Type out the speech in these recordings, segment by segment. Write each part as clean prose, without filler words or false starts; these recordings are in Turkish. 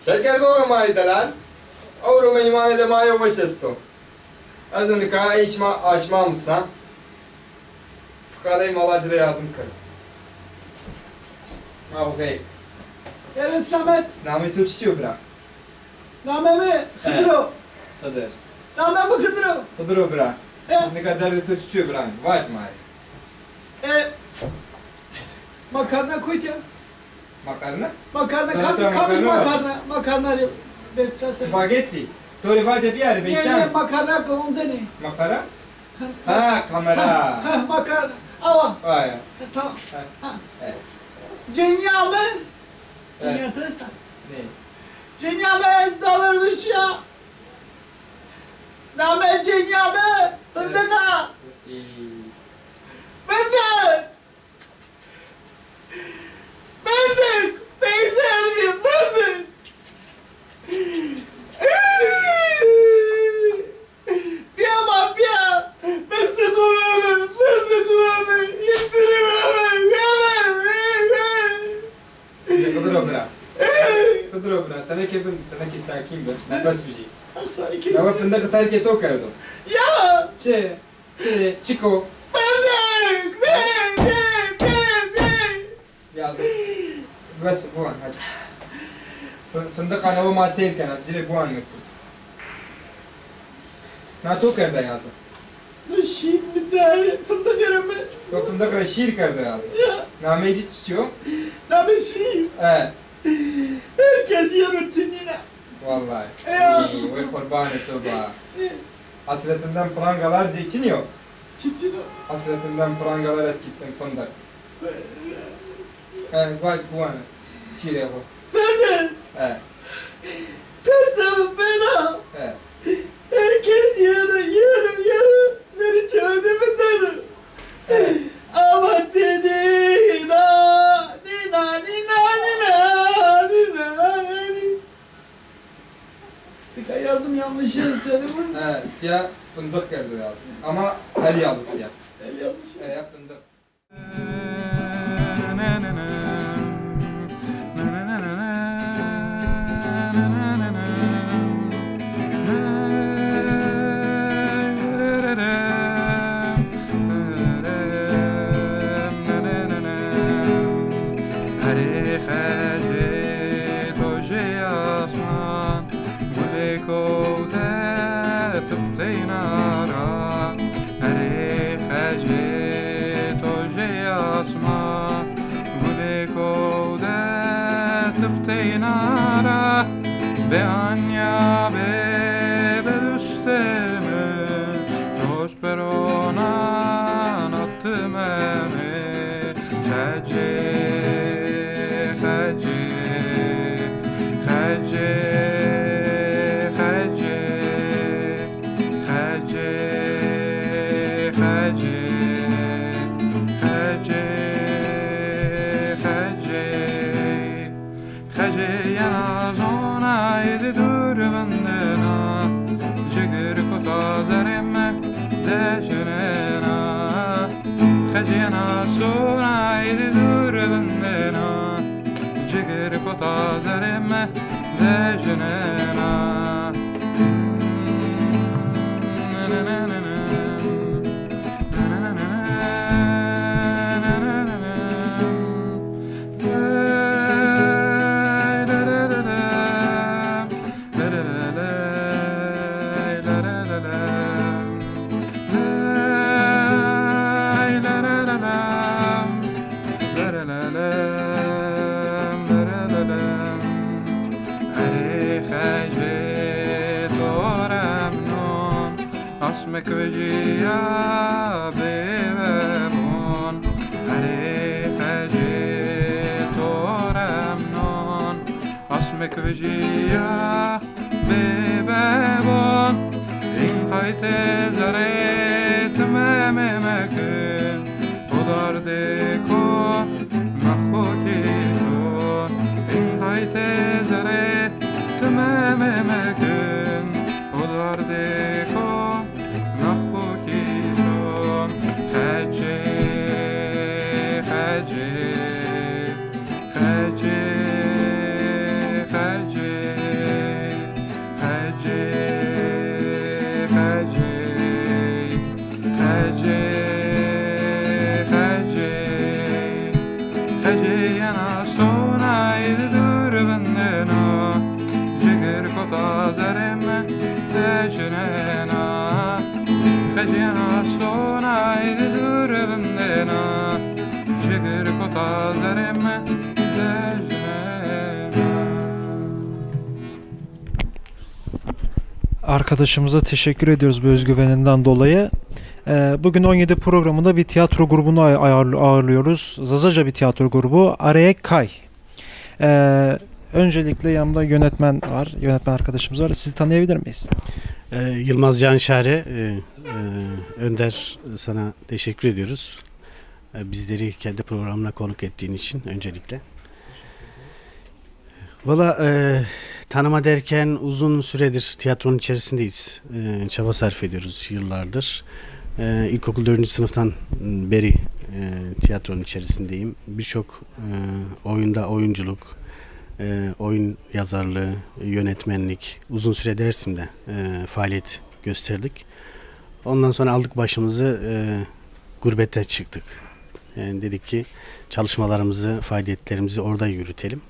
شكر دور ما يدلال أورو ما يمان إذا ما يوشستو أظن كايش ما أشما مسنا فقاري مالاجري yardım kır. ما بخير. يا الإسلامات. نامي توشيو برا. نامي خضرو. خضر. نامي خضرو. خضرو برا. Ne kadar da توشيو برا. Vaç mı? Makarna koy ya. Makarna? Makarna, kamış makarna. Makarna destrası. Spagetti. Tori face bir yer Ne makarna konzeni. Makara? Ha kamera. Ha makarna. Ava. Vay. Tamam. Ha. Evet. Cenyame. Cenyame Ne? Cenyame zavırmış ya. Name cenyame. Fındıka. Fındık. Fındık. Beyzer mi? Fındık. Piyama piya. Fıstık uğramı. Fıstık uğramı. Yetiri uğramı. Kuduro bra. Kuduro bra. Tane ki sakin be. Nefes bir şey. Ya bak fındık terk et o kardo. Ya. Chico. Fındık. Be. Yazdım. Bas bu an hadi. Fındık ana o masayı kanat. Direkt bu an mektup. Nato karda yazdım. Şiir bir tane fındık yerime. O fındık şiir karda yazdım. Ya. Nameci tutuyor. Name şiir. Evet. Herkes yer rutinine. Vallahi. Ya. İyi. Ve kurban et o ba. Hasretinden prangalar zeytiniyor. Çiçino. Hasretinden prangalar eskittim fındık. Vay bu an. Şiir yapalım. Fındık. Evet. Persavım bela. Evet. Herkes yanı. Beni çağırdı mı dedi. Evet. Ama dedi nina. Tıka yazım yanlış yazdım. Evet. Siyah fındık geldi yazdım. Ama el yazı siyah. El yazmış. Evet fındık. به آنیا به دوستمه نوش برونان اتممه خجينا صورة يدور بندنا جگر کتا زرمه دجننا مكوجيا بيبون عليك جيت ورمنون اسمك وجيا بيبون إن قيت زريت ما ممكن ودار ديكون مخوكيتون إن قيت زريت ما ممكن ودار ديكون خجي grifota zarem dejmena. Arkadaşımıza teşekkür ediyoruz bu özgüveninden dolayı. Bugün 17 programında bir tiyatro grubunu ağırlıyoruz. Zazaca bir tiyatro grubu. Arek Kay. Öncelikle yanımda yönetmen var. Yönetmen arkadaşımız var. Sizi tanıyabilir miyiz? Yılmaz Canşare, Önder, sana teşekkür ediyoruz. Bizleri kendi programına konuk ettiğin için öncelikle. Valla tanıma derken uzun süredir tiyatronun içerisindeyiz. Çaba sarf ediyoruz yıllardır. İlkokul 4. sınıftan beri tiyatronun içerisindeyim. Birçok oyunda oyunculuk, oyun yazarlığı, yönetmenlik, uzun süre Dersim'de faaliyet gösterdik. Ondan sonra aldık başımızı, gurbete çıktık. Dedik ki çalışmalarımızı, faaliyetlerimizi orada yürütelim.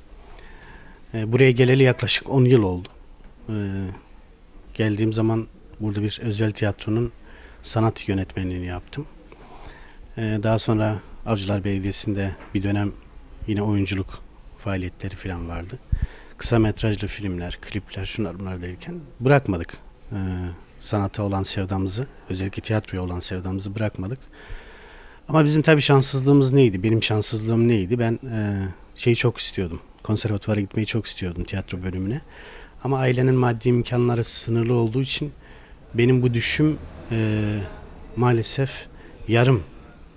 Buraya geleli yaklaşık 10 yıl oldu. Geldiğim zaman burada bir özel tiyatronun sanat yönetmenliğini yaptım. Daha sonra Avcılar Belediyesi'nde bir dönem yine oyunculuk faaliyetleri falan vardı. Kısa metrajlı filmler, klipler, şunlar bunlar derken bırakmadık. Sanata olan sevdamızı, özellikle tiyatroya olan sevdamızı bırakmadık. Ama bizim tabii şanssızlığımız neydi? Benim şanssızlığım neydi? Ben şeyi çok istiyordum. Konservatuvara gitmeyi çok istiyordum, tiyatro bölümüne. Ama ailenin maddi imkanları sınırlı olduğu için benim bu düşüm maalesef yarım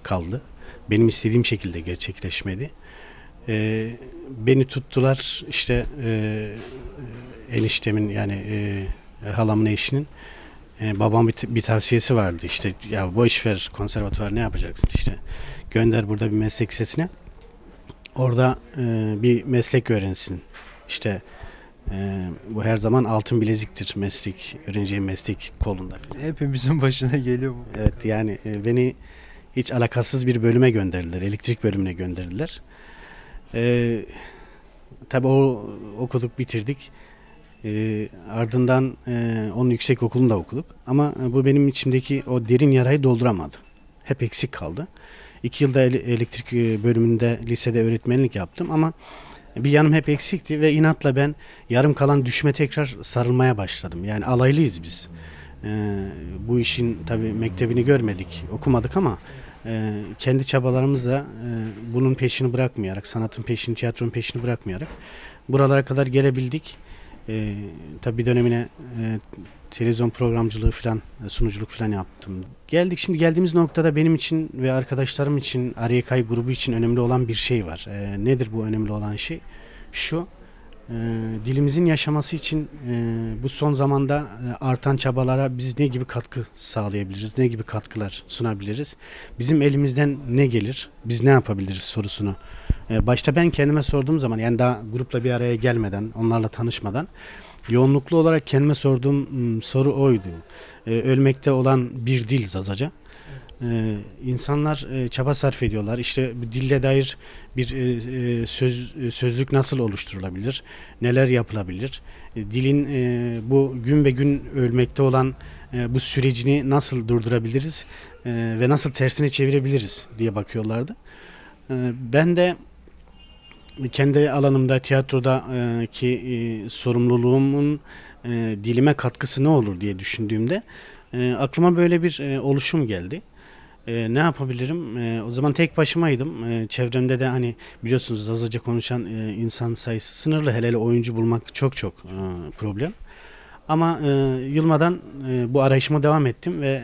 kaldı. Benim istediğim şekilde gerçekleşmedi. Beni tuttular işte eniştemin yani halamın eşinin babam bir tavsiyesi vardı. İşte ya boş ver konservatuvar, ne yapacaksın, işte gönder burada bir meslek lisesine. Orada bir meslek öğrensin. İşte bu her zaman altın bileziktir meslek, öğreneceğim meslek kolunda. Hepimizin başına geliyor bu. Evet, yani beni hiç alakasız bir bölüme gönderdiler. Elektrik bölümüne gönderdiler. Tabii okuduk, bitirdik. Ardından onun yüksek okulunu da okuduk. Ama bu benim içimdeki o derin yarayı dolduramadı. Hep eksik kaldı. 2 yılda elektrik bölümünde lisede öğretmenlik yaptım ama bir yanım hep eksikti ve inatla ben yarım kalan düşme tekrar sarılmaya başladım. Yani alaylıyız biz. Bu işin tabii mektebini görmedik, okumadık ama kendi çabalarımızla bunun peşini bırakmayarak, sanatın peşini, tiyatronun peşini bırakmayarak buralara kadar gelebildik. Tabii bir dönemine televizyon programcılığı falan, sunuculuk falan yaptım. Şimdi geldiğimiz noktada benim için ve arkadaşlarım için, Ariyekay grubu için önemli olan bir şey var. Nedir bu önemli olan şey? Şu, dilimizin yaşaması için bu son zamanda artan çabalara biz ne gibi katkı sağlayabiliriz, ne gibi katkılar sunabiliriz? Bizim elimizden ne gelir, biz ne yapabiliriz sorusunu. Başta ben kendime sorduğum zaman, yani daha grupla bir araya gelmeden, onlarla tanışmadan yoğunluklu olarak kendime sorduğum soru oydu. Ölmekte olan bir dil Zazaca. İnsanlar çaba sarf ediyorlar. İşte dille dair bir sözlük nasıl oluşturulabilir? Neler yapılabilir? Dilin bu gün be gün ölmekte olan bu sürecini nasıl durdurabiliriz? Ve nasıl tersine çevirebiliriz diye bakıyorlardı. Ben de kendi alanımda, tiyatrodaki sorumluluğumun dilime katkısı ne olur diye düşündüğümde aklıma böyle bir oluşum geldi. Ne yapabilirim? O zaman tek başımaydım. Çevremde de hani biliyorsunuz Zazaca konuşan insan sayısı sınırlı. Hele oyuncu bulmak çok problem. Ama yılmadan bu arayışıma devam ettim ve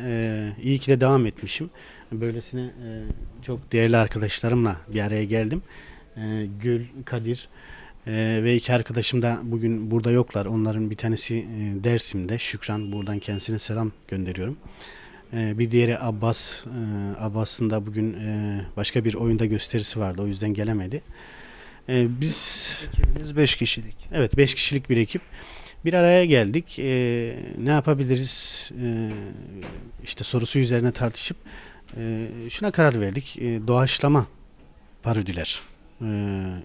iyi ki de devam etmişim. Böylesine çok değerli arkadaşlarımla bir araya geldim. Gül, Kadir ve 2 arkadaşım da bugün burada yoklar. Onların bir tanesi Dersim'de. Şükran, buradan kendisine selam gönderiyorum. Bir diğeri Abbas. Abbas'ın da bugün başka bir oyunda gösterisi vardı. O yüzden gelemedi. Biz 5 kişilik. Evet, 5 kişilik bir ekip. Bir araya geldik. Ne yapabiliriz? İşte sorusu üzerine tartışıp şuna karar verdik. Doğaçlama parodiler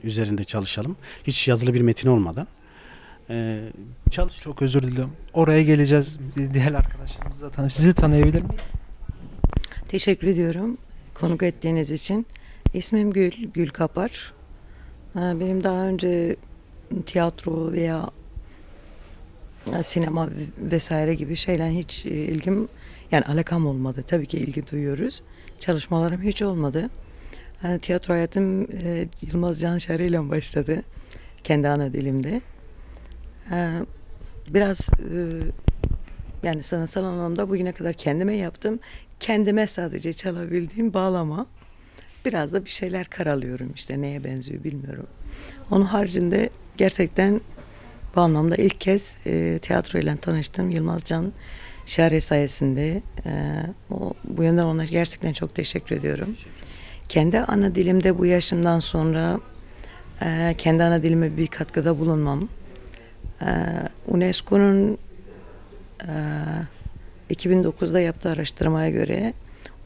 üzerinde çalışalım. Hiç yazılı bir metin olmadan. Çok özür dilerim. Oraya geleceğiz. Diğer arkadaşlarımızı da sizi tanıyabilir miyiz? Teşekkür ediyorum konuk ettiğiniz için. İsmim Gül Kapar. Benim daha önce tiyatro veya sinema vesaire gibi şeyler hiç ilgim, yani alakam olmadı. Tabii ki ilgi duyuyoruz. Çalışmalarım hiç olmadı. Tiyatro hayatım Yılmaz Canşarı ile başladı. Kendi ana dilimde. Biraz yani sanatsal anlamda bugüne kadar kendime yaptım. Kendime sadece çalabildiğim bağlama. Biraz da bir şeyler karalıyorum, işte neye benziyor bilmiyorum. Onun haricinde gerçekten bu anlamda ilk kez tiyatro ile tanıştım. Yılmaz Can Şare sayesinde. Bu yönden ona gerçekten çok teşekkür ediyorum. Kendi ana dilimde bu yaşımdan sonra kendi ana dilime bir katkıda bulunmam. UNESCO'nun 2009'da yaptığı araştırmaya göre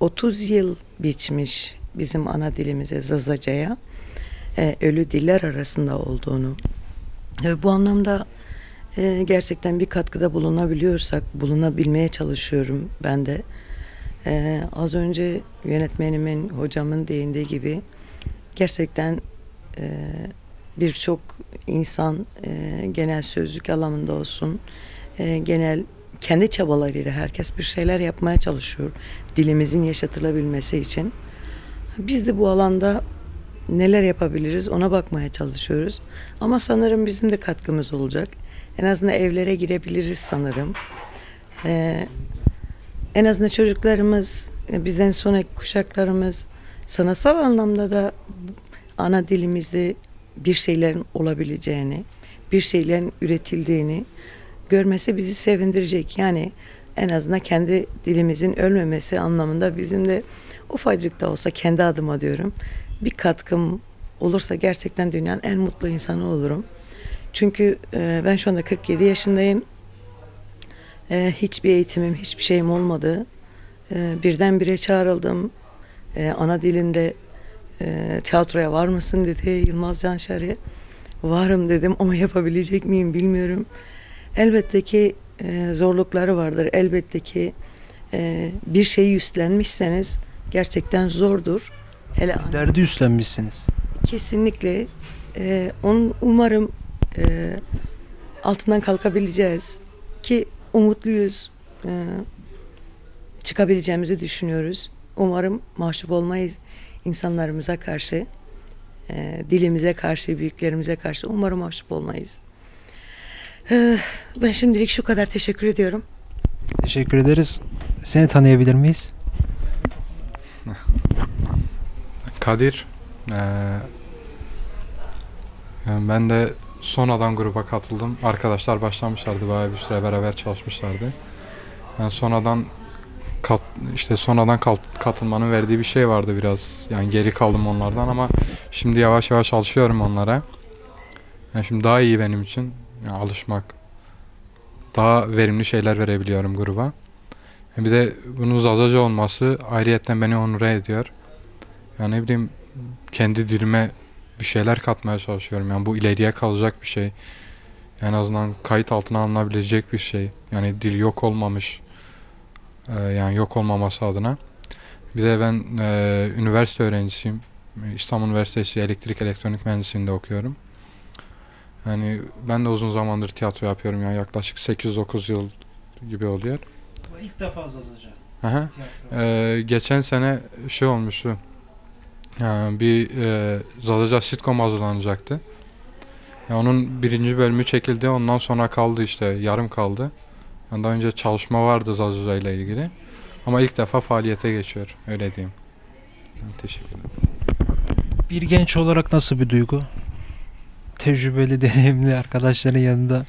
30 yıl biçmiş bizim ana dilimize, Zazaca'ya ölü diller arasında olduğunu. Bu anlamda gerçekten bir katkıda bulunabiliyorsak, bulunabilmeye çalışıyorum ben de. Az önce yönetmenimin, hocamın değindiği gibi gerçekten birçok insan genel sözlük anlamında olsun, genel kendi çabalarıyla herkes bir şeyler yapmaya çalışıyor dilimizin yaşatılabilmesi için. Biz de bu alanda neler yapabiliriz ona bakmaya çalışıyoruz. Ama sanırım bizim de katkımız olacak. En azından evlere girebiliriz sanırım. En azından çocuklarımız, bizden sonraki kuşaklarımız sanatsal anlamda da ana dilimizde bir şeylerin olabileceğini, bir şeylerin üretildiğini görmesi bizi sevindirecek. Yani en azından kendi dilimizin ölmemesi anlamında bizim de ufacık da olsa, kendi adıma diyorum, bir katkım olursa gerçekten dünyanın en mutlu insanı olurum. Çünkü ben şu anda 47 yaşındayım. Hiçbir eğitimim, hiçbir şeyim olmadı. Birdenbire çağrıldım. Ana dilimde tiyatroya var mısın dedi Yılmaz Canşarı. Varım dedim ama yapabilecek miyim bilmiyorum. Elbette ki zorlukları vardır. Elbette ki bir şeyi üstlenmişseniz gerçekten zordur. Hele Derdi üstlenmişsiniz. kesinlikle. Onun umarım altından kalkabileceğiz ki umutluyuz. Çıkabileceğimizi düşünüyoruz. Umarım mahcup olmayız insanlarımıza karşı, dilimize karşı, büyüklerimize karşı. Umarım mahcup olmayız. Ben şimdilik şu kadar, teşekkür ediyorum. Biz teşekkür ederiz. Seni tanıyabilir miyiz? Kadir. Yani ben de sonradan gruba katıldım. Arkadaşlar başlamışlardı, bayağı bir süre beraber çalışmışlardı. Yani sonradan katılmanın verdiği bir şey vardı biraz. Yani geri kaldım onlardan ama şimdi yavaş yavaş alışıyorum onlara. Yani şimdi daha iyi benim için yani alışmak. Daha verimli şeyler verebiliyorum gruba. Bir de bunun Zazaca olması ayrıyetten beni onur ediyor. Yani ne bileyim, kendi dilime bir şeyler katmaya çalışıyorum. Yani bu ileriye kalacak bir şey. En azından kayıt altına alınabilecek bir şey. Yani dil yok olmamış. Yani yok olmaması adına. Bir de ben üniversite öğrencisiyim. İstanbul Üniversitesi Elektrik Elektronik Mühendisliğinde okuyorum. Yani ben de uzun zamandır tiyatro yapıyorum. Yani yaklaşık 8-9 yıl gibi oluyor. Bu ilk defa Zazaca. Aha. Geçen sene şey olmuştu. Yani bir Zazaca sitcom hazırlanacaktı. Yani onun birinci bölümü çekildi. Ondan sonra kaldı işte. Yarım kaldı. Yani daha önce çalışma vardı Zazaca ile ilgili. Ama ilk defa faaliyete geçiyor. Öyle diyeyim. Yani teşekkür ederim. Bir genç olarak nasıl bir duygu? Tecrübeli, deneyimli arkadaşların yanında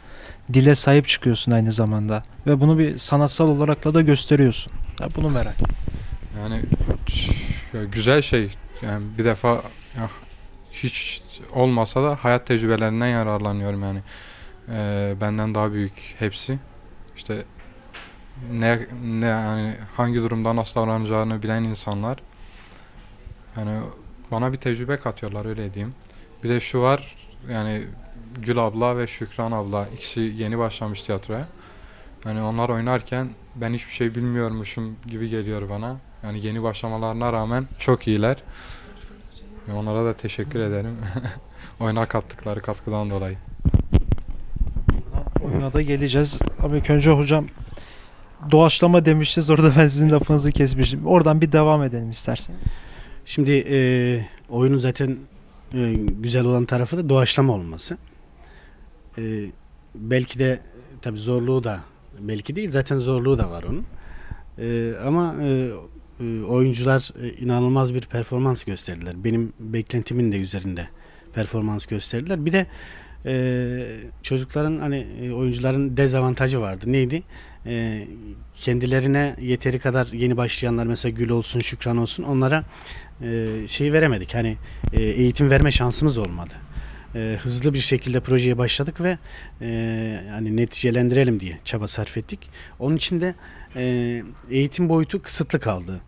dile sahip çıkıyorsun aynı zamanda. Ve bunu bir sanatsal olarak da gösteriyorsun. Ya bunu merak ettim. Yani güzel şey. Yani bir defa ya, hiç olmasa da hayat tecrübelerinden yararlanıyorum yani. Benden daha büyük hepsi. İşte ne yani hangi durumda nasıl davranacağını bilen insanlar. Yani bana bir tecrübe katıyorlar, öyle diyeyim. Bir de şu var, yani Gül abla ve Şükran abla ikisi yeni başlamış tiyatroya. Yani onlar oynarken ben hiçbir şey bilmiyormuşum gibi geliyor bana. Yani yeni başlamalarına rağmen çok iyiler. Onlara da teşekkür ederim. Oyuna kattıkları katkıdan dolayı. Oyuna da geleceğiz. Ama ilk önce hocam doğaçlama demişiz. Orada ben sizin lafınızı kesmişim. Oradan bir devam edelim isterseniz. Şimdi oyunun zaten güzel olan tarafı da doğaçlama olması. Belki de tabii zorluğu da, belki değil zaten zorluğu da var onun. Ama oyuncular inanılmaz bir performans gösterdiler. Benim beklentimin de üzerinde performans gösterdiler. Bir de çocukların hani oyuncuların dezavantajı vardı. Neydi? Kendilerine yeteri kadar yeni başlayanlar mesela Gül olsun, Şükran olsun onlara şeyi veremedik. Hani eğitim verme şansımız olmadı. Hızlı bir şekilde projeye başladık ve hani neticelendirelim diye çaba sarf ettik. Onun için de eğitim boyutu kısıtlı kaldı.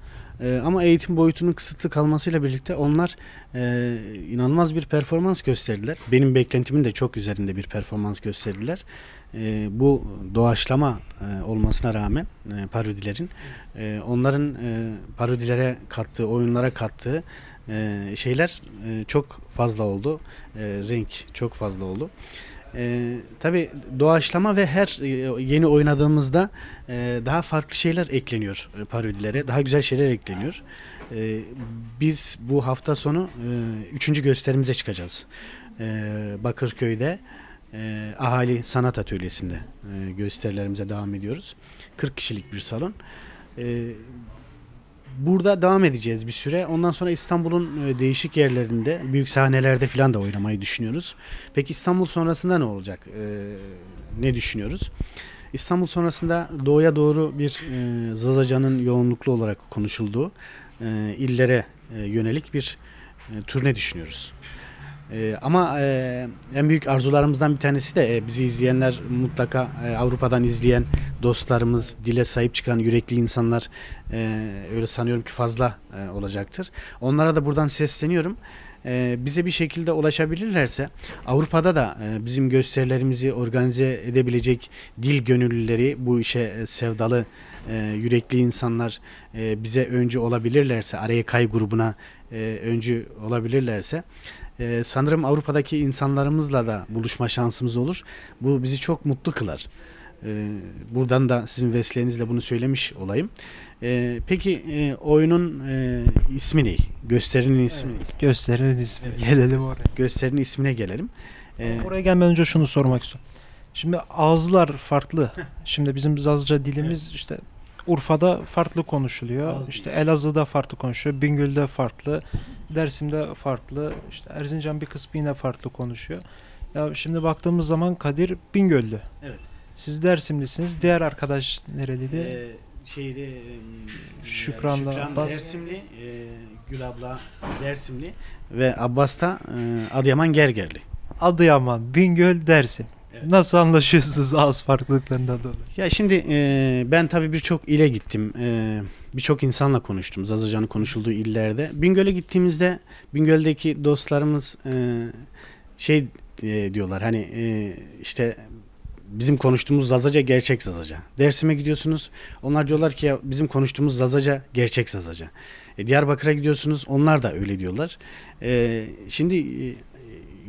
Ama eğitim boyutunun kısıtlı kalmasıyla birlikte onlar inanılmaz bir performans gösterdiler. Benim beklentimin de çok üzerinde bir performans gösterdiler. Bu doğaçlama olmasına rağmen parodilerin onların parodilere kattığı, oyunlara kattığı şeyler çok fazla oldu. Renk çok fazla oldu. Tabii doğaçlama ve her yeni oynadığımızda daha farklı şeyler ekleniyor parodilere. Daha güzel şeyler ekleniyor. Biz bu hafta sonu 3. gösterimize çıkacağız. Bakırköy'de Ahali Sanat Atölyesi'nde gösterilerimize devam ediyoruz. 40 kişilik bir salon. Burada devam edeceğiz bir süre. Ondan sonra İstanbul'un değişik yerlerinde, büyük sahnelerde falan da oynamayı düşünüyoruz. Peki İstanbul sonrasında ne olacak? Ne düşünüyoruz? İstanbul sonrasında doğuya doğru bir Zazaca'nın yoğunluklu olarak konuşulduğu illere yönelik bir turne düşünüyoruz. Ama en büyük arzularımızdan bir tanesi de bizi izleyenler mutlaka Avrupa'dan izleyen dostlarımız, dile sahip çıkan yürekli insanlar öyle sanıyorum ki fazla olacaktır. Onlara da buradan sesleniyorum. Bize bir şekilde ulaşabilirlerse Avrupa'da da bizim gösterilerimizi organize edebilecek dil gönüllüleri, bu işe sevdalı yürekli insanlar bize öncü olabilirlerse, Araya Kay grubuna öncü olabilirlerse sanırım Avrupa'daki insanlarımızla da buluşma şansımız olur. Bu bizi çok mutlu kılar. Buradan da sizin vesilenizle bunu söylemiş olayım. Peki oyunun ismi ne? Gösterinin ismi ne? Gösterinin ismi. Gelelim oraya. Gösterinin ismine gelelim. Oraya gelmeden önce şunu sormak istiyorum. Şimdi ağızlar farklı. Şimdi bizim Zazca dilimiz işte Urfa'da farklı konuşuluyor. İşte Elazığ'da farklı konuşuyor. Bingöl'de farklı. Dersim'de farklı. İşte Erzincan bir kısmı yine farklı konuşuyor. Ya şimdi baktığımız zaman Kadir Bingöllü. Evet. Siz Diğer arkadaş nereliydi? Şükran Abbas. Dersimli, Gül abla Dersimli ve Abbas da Adıyaman Gergerli. Adıyaman, Bingöl, Dersim. Evet. Nasıl anlaşıyorsunuz ağız farklılıklarından dolayı? Ya şimdi ben tabii birçok ile gittim. Birçok insanla konuştum. Zazaca'nın konuşulduğu illerde. Bingöl'e gittiğimizde Bingöl'deki dostlarımız diyorlar hani işte bizim konuştuğumuz Zazaca gerçek Zazaca. Dersim'e gidiyorsunuz. Onlar diyorlar ki ya bizim konuştuğumuz Zazaca gerçek Zazaca. Diyarbakır'a gidiyorsunuz. Onlar da öyle diyorlar. Şimdi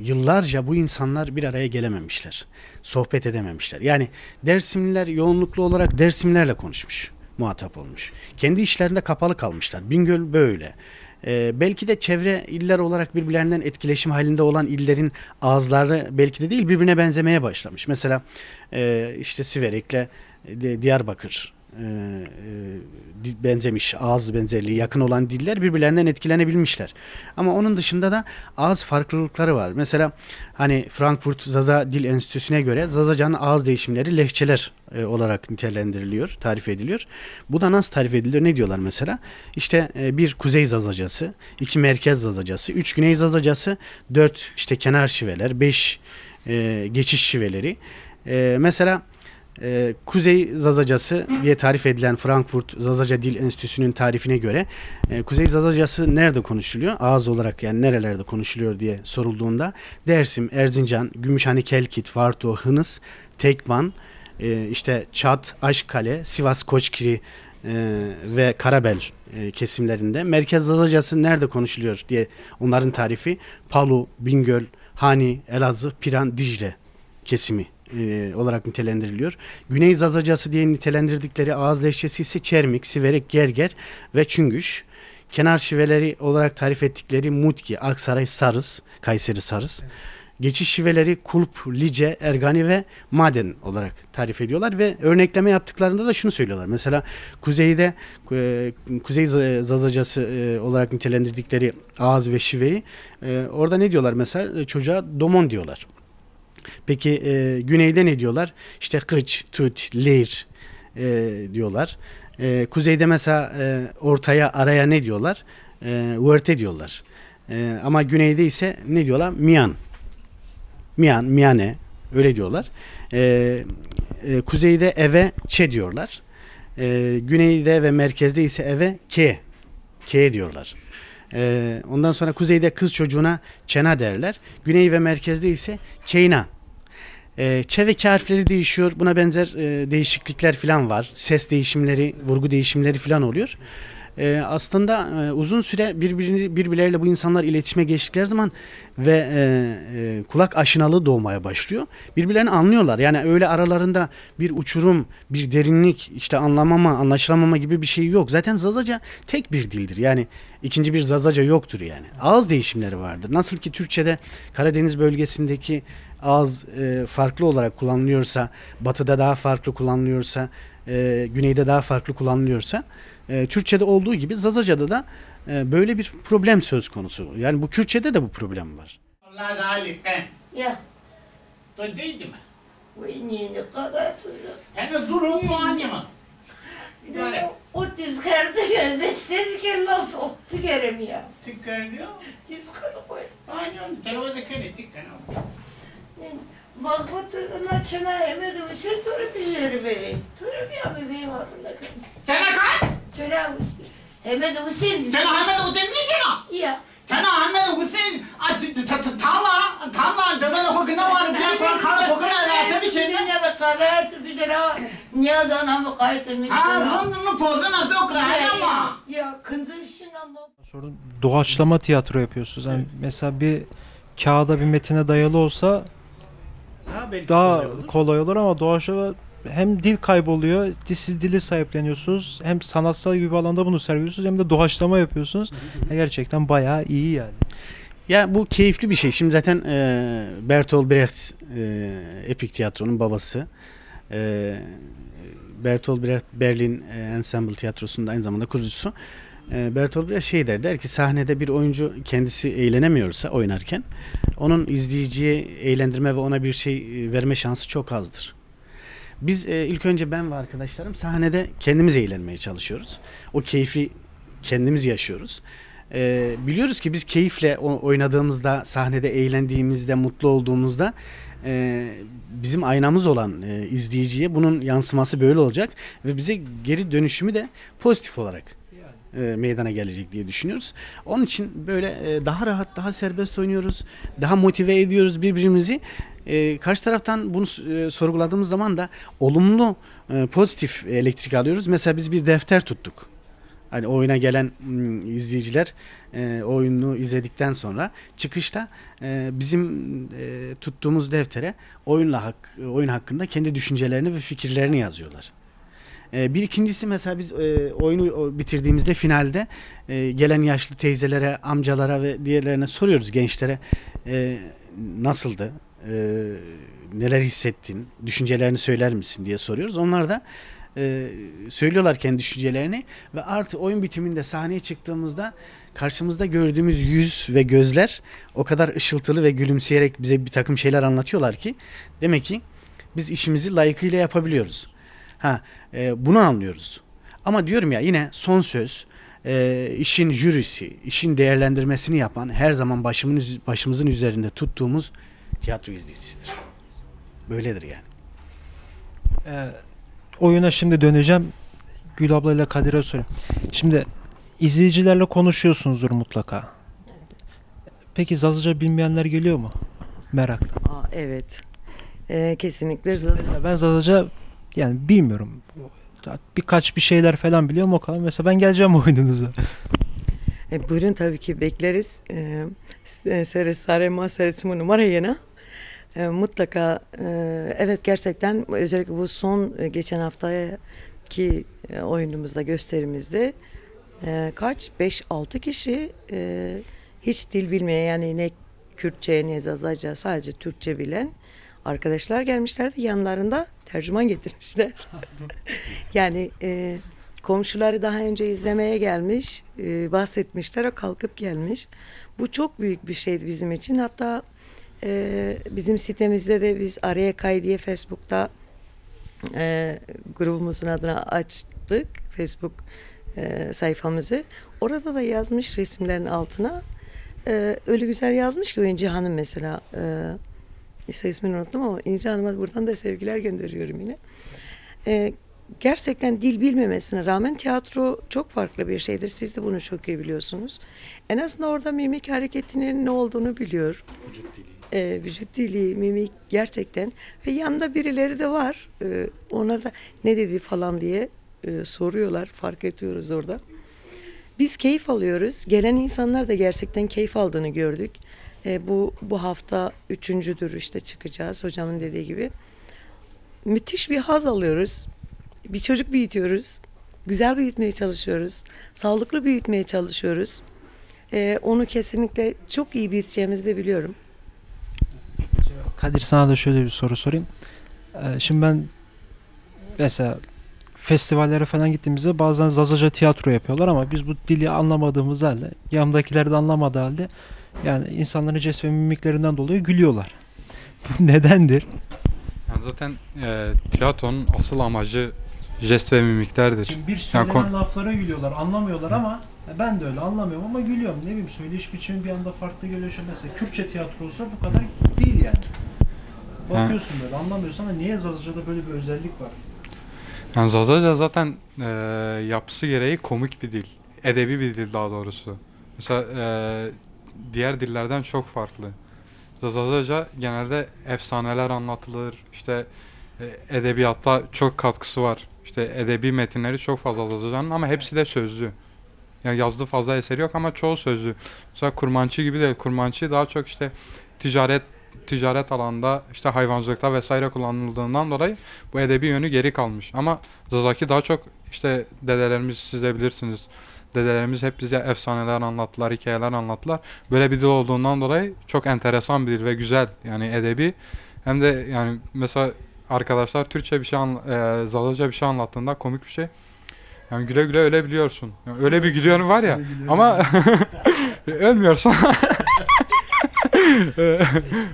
yıllarca bu insanlar bir araya gelememişler. Sohbet edememişler. Yani Dersimliler yoğunluklu olarak Dersimlerle konuşmuş. Muhatap olmuş. Kendi işlerinde kapalı kalmışlar. Bingöl böyle. Belki de çevre iller olarak birbirlerinden etkileşim halinde olan illerin ağızları belki de değil birbirine benzemeye başlamış. Mesela işte Siverek'le Diyarbakır benzemiş, ağız benzerliği yakın olan diller birbirlerinden etkilenebilmişler. Ama onun dışında da ağız farklılıkları var. Mesela hani Frankfurt Zaza Dil Enstitüsü'ne göre Zazaca'nın ağız değişimleri lehçeler olarak nitelendiriliyor, tarif ediliyor. Bu da nasıl tarif ediliyor? Ne diyorlar mesela? İşte bir kuzey Zazacası, 2 merkez Zazacası, 3 güney Zazacası, 4 işte kenar şiveler, 5 geçiş şiveleri. Mesela Kuzey Zazacası diye tarif edilen Frankfurt Zazaca Dil Enstitüsü'nün tarifine göre Kuzey Zazacası nerede konuşuluyor? Ağız olarak yani nerelerde konuşuluyor diye sorulduğunda Dersim, Erzincan, Gümüşhane Kelkit, Varto, Hınıs, Tekman, işte Çat, Aşkale, Sivas Koçkiri ve Karabel kesimlerinde. Merkez Zazacası nerede konuşuluyor diye onların tarifi Palu, Bingöl, Hani, Elazığ, Piran, Dicle kesimi olarak nitelendiriliyor. Güney Zazacası diye nitelendirdikleri ağız lehçesi ise Çermik, Siverek, Gerger ve Çüngüş. Kenar şiveleri olarak tarif ettikleri Mutki, Aksaray, Sarız, Kayseri Sarız. Geçiş şiveleri Kulp, Lice, Ergani ve Maden olarak tarif ediyorlar ve örnekleme yaptıklarında da şunu söylüyorlar. Mesela kuzeyde Kuzey Zazacası olarak nitelendirdikleri ağız ve şiveyi orada ne diyorlar mesela? Çocuğa domon diyorlar. Peki güneyde ne diyorlar? İşte kıç, tüt, lir diyorlar. Kuzeyde mesela ortaya, araya ne diyorlar? Vörte diyorlar. Ama güneyde ise ne diyorlar? Miyan. Miyan, miyane öyle diyorlar. Kuzeyde eve çe diyorlar. Güneyde ve merkezde ise eve ke diyorlar. Ondan sonra kuzeyde kız çocuğuna çena derler. Güney ve merkezde ise keyna. Ç ve K harfleri değişiyor. Buna benzer değişiklikler falan var. Ses değişimleri, vurgu değişimleri falan oluyor. Aslında uzun süre birbirleriyle bu insanlar iletişime geçtikleri zaman ve kulak aşinalığı doğmaya başlıyor. Birbirlerini anlıyorlar. Yani öyle aralarında bir uçurum, bir derinlik, işte anlamama, anlaşılamama gibi bir şey yok. Zaten Zazaca tek bir dildir. Yani ikinci bir Zazaca yoktur yani. Ağız değişimleri vardır. Nasıl ki Türkçe'de Karadeniz bölgesindeki ağız farklı olarak kullanılıyorsa, batıda daha farklı kullanılıyorsa, güneyde daha farklı kullanılıyorsa, Türkçe'de olduğu gibi Zazaca'da da böyle bir problem söz konusu. Yani bu Kürtçe'de de bu problem var. Allah galipten. Ya, Duydun mu? ne kadar sıcak. Sen durum bu annemi. O tizkarda gözetsem ki laf oktu görüm ya. Tıkkar diyor. Tizkarı koy. Annem telefonu kere tıkkar. Baklatığına çana emedim. Sen turu biliyorum be. Turu bir abi benim aklımda kalın. Sana kaç? Çana Hüseyin. Emedim Hüseyin. Sana Ahmet Hüseyin mi sana? Ya. Sana Ahmet Hüseyin. Tala. Dedene kokuna var. Bir yakın kanı kokuna rasa bir şey. Ne de kadar bir lira. Niye danamı kaytırmış. Ha, bunu pozdan adı okra. Ama. Ya kınzı işin Allah. Sonra doğaçlama tiyatro yapıyorsunuz. Yani mesela bir kağıda bir metine dayalı olsa daha kolay olur ama doğaçlama hem dil kayboluyor, siz dili sahipleniyorsunuz, hem sanatsal gibi bir alanda bunu sergiliyorsunuz hem de doğaçlama yapıyorsunuz. Gerçekten bayağı iyi yani. Ya bu keyifli bir şey. Şimdi zaten Bertolt Brecht epik tiyatronun babası. Bertolt Brecht Berlin Ensemble Tiyatrosu'nun aynı zamanda kurucusu. Bertolt Brecht der ki sahnede bir oyuncu kendisi eğlenemiyorsa oynarken onun izleyiciye eğlendirme ve ona bir şey verme şansı çok azdır. Biz ilk önce ben ve arkadaşlarım sahnede kendimiz eğlenmeye çalışıyoruz. O keyfi kendimiz yaşıyoruz. Biliyoruz ki biz keyifle oynadığımızda, sahnede eğlendiğimizde, mutlu olduğumuzda bizim aynamız olan izleyiciye bunun yansıması böyle olacak ve bize geri dönüşümü de pozitif olarak meydana gelecek diye düşünüyoruz. Onun için böyle daha rahat, daha serbest oynuyoruz, daha motive ediyoruz birbirimizi. Karşı taraftan bunu sorguladığımız zaman da olumlu, pozitif elektrik alıyoruz. Mesela biz bir defter tuttuk. Hani oyuna gelen izleyiciler oyunu izledikten sonra çıkışta bizim tuttuğumuz deftere oyun hakkında kendi düşüncelerini ve fikirlerini yazıyorlar. Bir ikincisi mesela biz oyunu bitirdiğimizde finalde gelen yaşlı teyzelere, amcalara ve diğerlerine soruyoruz, gençlere nasıldı, neler hissettin, düşüncelerini söyler misin diye soruyoruz. Onlar da söylüyorlar kendi düşüncelerini ve artı oyun bitiminde sahneye çıktığımızda karşımızda gördüğümüz yüz ve gözler o kadar ışıltılı ve gülümseyerek bize bir takım şeyler anlatıyorlar ki demek ki biz işimizi layıkıyla yapabiliyoruz. Bunu anlıyoruz. Ama diyorum ya yine son söz işin jürisi, işin değerlendirmesini yapan her zaman başımızın üzerinde tuttuğumuz tiyatro izleyicisidir. Böyledir yani. Oyuna şimdi döneceğim. Gül ablayla Kadir'e sorayım. Şimdi izleyicilerle konuşuyorsunuzdur mutlaka. Peki Zazaca bilmeyenler geliyor mu? Merakla. Evet. Kesinlikle Mesela ben Zazaca yani bilmiyorum. birkaç bir şeyler falan biliyorum o kadar. Mesela ben geleceğim oyununuza. Buyurun tabii ki bekleriz. Sarema Seretimi numara yena. Mutlaka evet gerçekten özellikle bu son geçen haftaki oyunumuzda gösterimizde kaç 5-6 kişi hiç dil bilmeyen yani ne Kürtçe ne Zazaca sadece Türkçe bilen arkadaşlar gelmişlerdi. Yanlarında tercüman getirmişler. Yani komşuları daha önce izlemeye gelmiş, bahsetmişler, o kalkıp gelmiş. Bu çok büyük bir şeydi bizim için. Hatta bizim sitemizde de biz Araya Kay diye Facebook'ta grubumuzun adına açtık. Facebook sayfamızı. Orada da yazmış resimlerin altına. Öyle güzel yazmış ki oyuncu hanım mesela. İsmini unuttum ama İnci Hanım'a buradan da sevgiler gönderiyorum yine. Gerçekten dil bilmemesine rağmen tiyatro çok farklı bir şeydir. Siz de bunu çok iyi biliyorsunuz. En azından orada mimik hareketinin ne olduğunu biliyor. Vücut dili. Vücut dili, mimik gerçekten. Ve yanında birileri de var. Onlar da ne dedi falan diye soruyorlar. Fark ediyoruz orada. Biz keyif alıyoruz. Gelen insanlar da gerçekten keyif aldığını gördük. Bu hafta 3.'dür işte çıkacağız hocamın dediği gibi. Müthiş bir haz alıyoruz. Bir çocuk büyütüyoruz. Güzel büyütmeye çalışıyoruz. Sağlıklı büyütmeye çalışıyoruz. Onu kesinlikle çok iyi büyüteceğimizi de biliyorum. Kadir sana da şöyle bir soru sorayım. Şimdi ben mesela festivallere falan gittiğimizde bazen Zazaca tiyatro yapıyorlar ama biz bu dili anlamadığımız halde, yanımdakiler de anlamadığı halde yani insanların jest ve mimiklerinden dolayı gülüyorlar. Bu nedendir? Yani zaten tiyatronun asıl amacı jest ve mimiklerdir. Şimdi bir söylenen laflara gülüyorlar, anlamıyorlar ama ben de öyle anlamıyorum ama gülüyorum. Ne bileyim söyleyiş biçimi bir anda farklı geliyor. Mesela Kürtçe tiyatro olsa bu kadar değil yani. Bakıyorsun böyle anlamıyorsun ama niye Zazaca'da böyle bir özellik var? Yani Zazaca zaten yapısı gereği komik bir dil. Edebi bir dil daha doğrusu. Mesela diğer dillerden çok farklı. Zazaca genelde efsaneler anlatılır. İşte edebiyatta çok katkısı var. İşte edebi metinleri çok fazla Zazaca'nın ama hepsi de sözlü. Yani yazdığı fazla eseri yok ama çoğu sözlü. Mesela Kurmançı gibi değil. Kurmançı daha çok işte ticaret alanında işte hayvancılıkta vesaire kullanıldığından dolayı bu edebi yönü geri kalmış. Ama Zazaki daha çok işte dedelerimiz siz de bilirsiniz. Dedelerimiz hep bize efsaneler anlattılar, hikayeler anlattılar. Böyle bir dil olduğundan dolayı çok enteresan bir dil ve güzel. Yani edebi hem de yani mesela arkadaşlar Türkçe bir şey Zazaca bir şey anlattığında komik bir şey. Yani güle güle ölebiliyorsun. Yani öyle bir gülüyorsun var ya ama ölmüyorsun.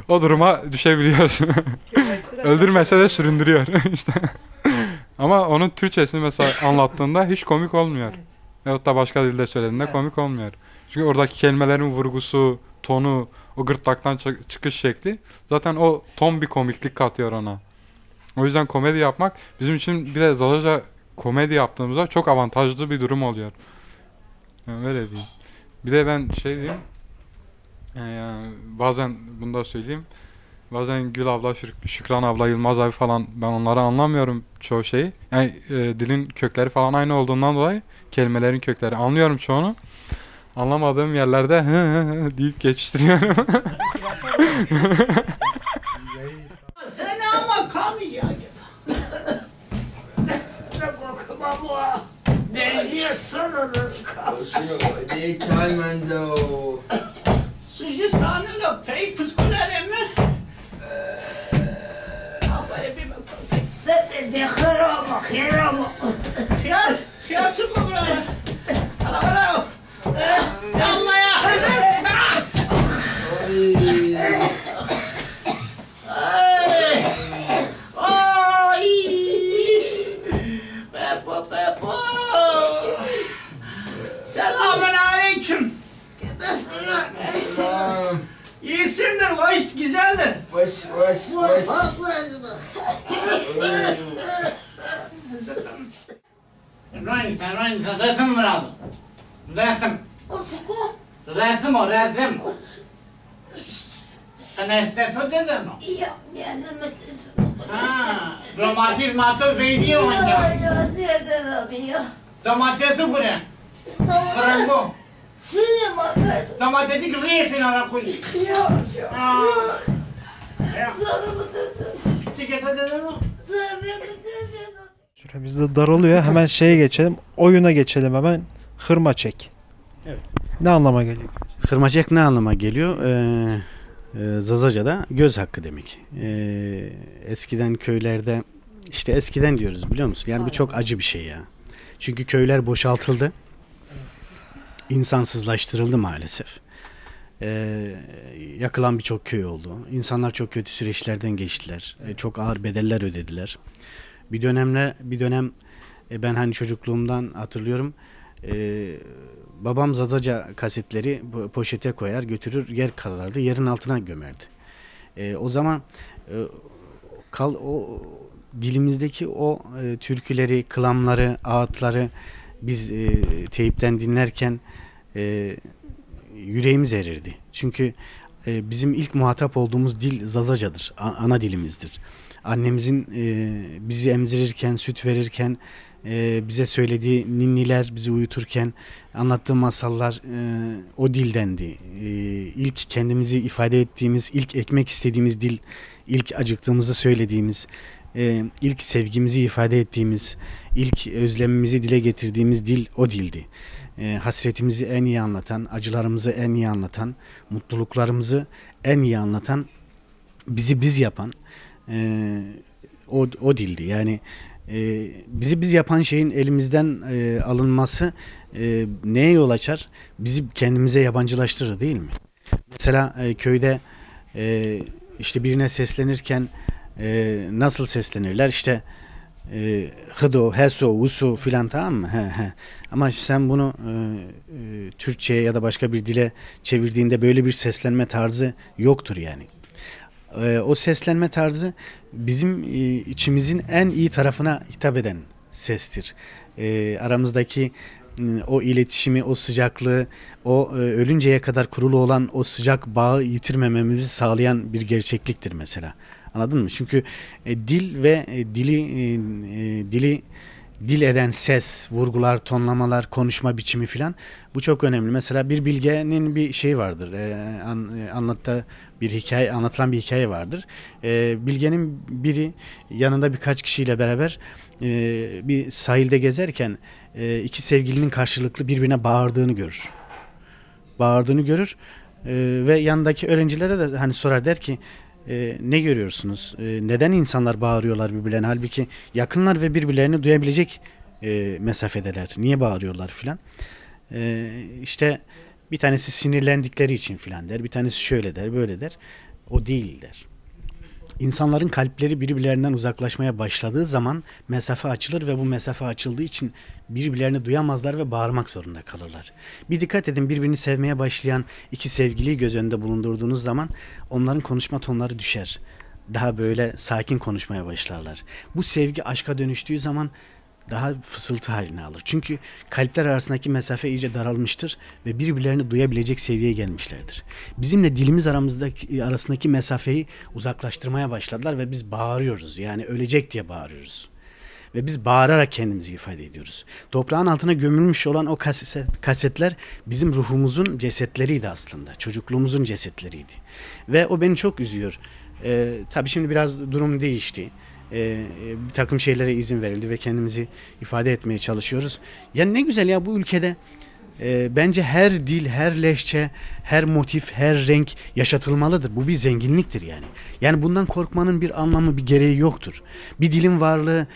O duruma düşebiliyorsun. Öldürmese de süründürüyor işte. Ama onun Türkçesini mesela anlattığında hiç komik olmuyor. Yahut da başka dilde söylediğinde komik olmuyor. Çünkü oradaki kelimelerin vurgusu, tonu, o gırtlaktan çıkış şekli zaten o ton bir komiklik katıyor ona. O yüzden komedi yapmak bizim için bir de Zazaca komedi yaptığımızda çok avantajlı bir durum oluyor. Yani öyle diyeyim. Bir de ben şey diyeyim. Yani bazen bunu da söyleyeyim. Bazen Gül abla, Şükran abla, Yılmaz abi falan ben onları anlamıyorum çoğu şeyi. Yani dilin kökleri falan aynı olduğundan dolayı kelimelerin kökleri anlıyorum çoğunu. Anlamadığım yerlerde deyip geçiştiriyorum. Sen ama kalmayacak. Ne kokuma bu? Ne diyorsun onu? Det kan man då. Sıcıstanın da pek püskülerim mi? Aferin bir bakalım. De kırama, kırama. Hıyar çıkma buraya. Hala bana. Yallah ya. Ay. Beppo, Beppo. Selamun aleyküm. Selam. İyisindir, hoş, güzeldir. Hoş. İbrahim, resim mi aldın? Resim. Resim o, resim. Sen esteto dedin mi? Ya, yani Ha, domates matı zeydiye oynuyor. Ya ziyade yapıyor. Domatesi buraya. Tamam. Frango. Şimdi bakayım. Domatesi griyesin ara kul. Yok yok. Aa. Ya. Sana mı dedim? Tikete dedi mi? Sana mı dedim? Süremiz de daralıyor. Hemen şeye geçelim. Oyuna geçelim hemen. Hırma çek. Evet. Ne anlama geliyor? Hırmacek ne anlama geliyor? Zazaca'da göz hakkı demek. Eskiden köylerde, işte eskiden diyoruz biliyor musun? Yani bu çok acı bir şey ya. Çünkü köyler boşaltıldı. İnsansızlaştırıldı maalesef. Yakılan birçok köy oldu. İnsanlar çok kötü süreçlerden geçtiler. Çok ağır bedeller ödediler. Bir dönem ben hani çocukluğumdan hatırlıyorum. Babam Zazaca kasetleri poşete koyar, götürür, yer kazardı, yerin altına gömerdi. O zaman o dilimizdeki o türküleri, kılamları, ağıtları biz teyipten dinlerken yüreğimiz erirdi. Çünkü bizim ilk muhatap olduğumuz dil Zazacadır, ana dilimizdir. Annemizin bizi emzirirken, süt verirken bize söylediği ninniler, bizi uyuturken anlattığı masallar o dildendi. İlk kendimizi ifade ettiğimiz, ilk ekmek istediğimiz dil, ilk acıktığımızı söylediğimiz, ilk sevgimizi ifade ettiğimiz, ilk özlemimizi dile getirdiğimiz dil o dildi. Hasretimizi en iyi anlatan, acılarımızı en iyi anlatan, mutluluklarımızı en iyi anlatan, bizi biz yapan o dildi. Yani bizi biz yapan şeyin elimizden alınması neye yol açar? Bizi kendimize yabancılaştırır değil mi? Mesela köyde işte birine seslenirken nasıl seslenirler? İşte hıdo, heso, usu filan, tamam mı? He. Ama sen bunu Türkçe'ye ya da başka bir dile çevirdiğinde böyle bir seslenme tarzı yoktur yani. O seslenme tarzı bizim içimizin en iyi tarafına hitap eden sestir. Aramızdaki o iletişimi, o sıcaklığı, o ölünceye kadar kurulu olan o sıcak bağı yitirmememizi sağlayan bir gerçekliktir mesela. Anladın mı? Çünkü dil ve dili dil eden ses, vurgular, tonlamalar, konuşma biçimi filan, bu çok önemli. Mesela bir bilgenin bir şey vardır. Anlatılan bir hikaye vardır. Bilgenin biri yanında birkaç kişiyle beraber bir sahilde gezerken iki sevgilinin karşılıklı birbirine bağırdığını görür. Ve yanındaki öğrencilere de hani sorar, der ki ne görüyorsunuz? Neden insanlar bağırıyorlar birbirlerine? Halbuki yakınlar ve birbirlerini duyabilecek mesafedeler. Niye bağırıyorlar filan? İşte bir tanesi sinirlendikleri için filan der. Bir tanesi şöyle der, böyle der. O değil der. İnsanların kalpleri birbirlerinden uzaklaşmaya başladığı zaman mesafe açılır ve bu mesafe açıldığı için birbirlerini duyamazlar ve bağırmak zorunda kalırlar. Bir dikkat edin, birbirini sevmeye başlayan iki sevgiliyi göz önünde bulundurduğunuz zaman onların konuşma tonları düşer. Daha böyle sakin konuşmaya başlarlar. Bu sevgi aşka dönüştüğü zaman daha fısıltı haline alır. Çünkü kalpler arasındaki mesafe iyice daralmıştır ve birbirlerini duyabilecek seviyeye gelmişlerdir. Bizimle dilimiz arasındaki mesafeyi uzaklaştırmaya başladılar ve biz bağırıyoruz. Yani ölecek diye bağırıyoruz. Ve biz bağırarak kendimizi ifade ediyoruz. Toprağın altına gömülmüş olan o kasetler bizim ruhumuzun cesetleriydi aslında. Çocukluğumuzun cesetleriydi. Ve o beni çok üzüyor. Tabii şimdi biraz durum değişti. Bir takım şeylere izin verildi ve kendimizi ifade etmeye çalışıyoruz. Yani ne güzel ya, bu ülkede bence her dil, her lehçe, her motif, her renk yaşatılmalıdır. Bu bir zenginliktir yani. Yani bundan korkmanın bir anlamı, bir gereği yoktur. Bir dilin varlığı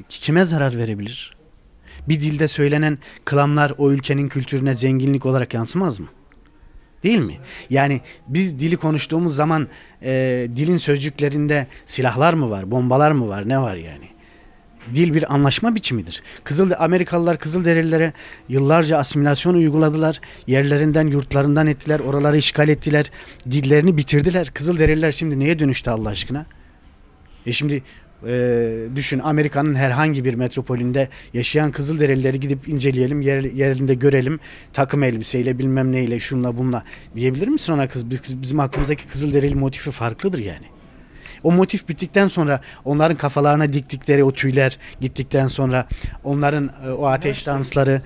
kime zarar verebilir? Bir dilde söylenen kılamlar o ülkenin kültürüne zenginlik olarak yansımaz mı? Değil mi? Yani biz dili konuştuğumuz zaman dilin sözcüklerinde silahlar mı var, bombalar mı var, ne var yani? Dil bir anlaşma biçimidir. Amerikalılar Kızılderililere yıllarca asimilasyon uyguladılar. Yerlerinden, yurtlarından ettiler, oraları işgal ettiler. Dillerini bitirdiler. Kızılderililer şimdi neye dönüştü Allah aşkına? Şimdi düşün, Amerika'nın herhangi bir metropolünde yaşayan Kızılderilileri gidip inceleyelim, yerinde görelim, takım elbiseyle bilmem neyle, şunla bunla diyebilir misin ona? Bizim aklımızdaki Kızılderili motifi farklıdır yani. O motif bittikten sonra onların kafalarına diktikleri o tüyler gittikten sonra onların o ateş dansları,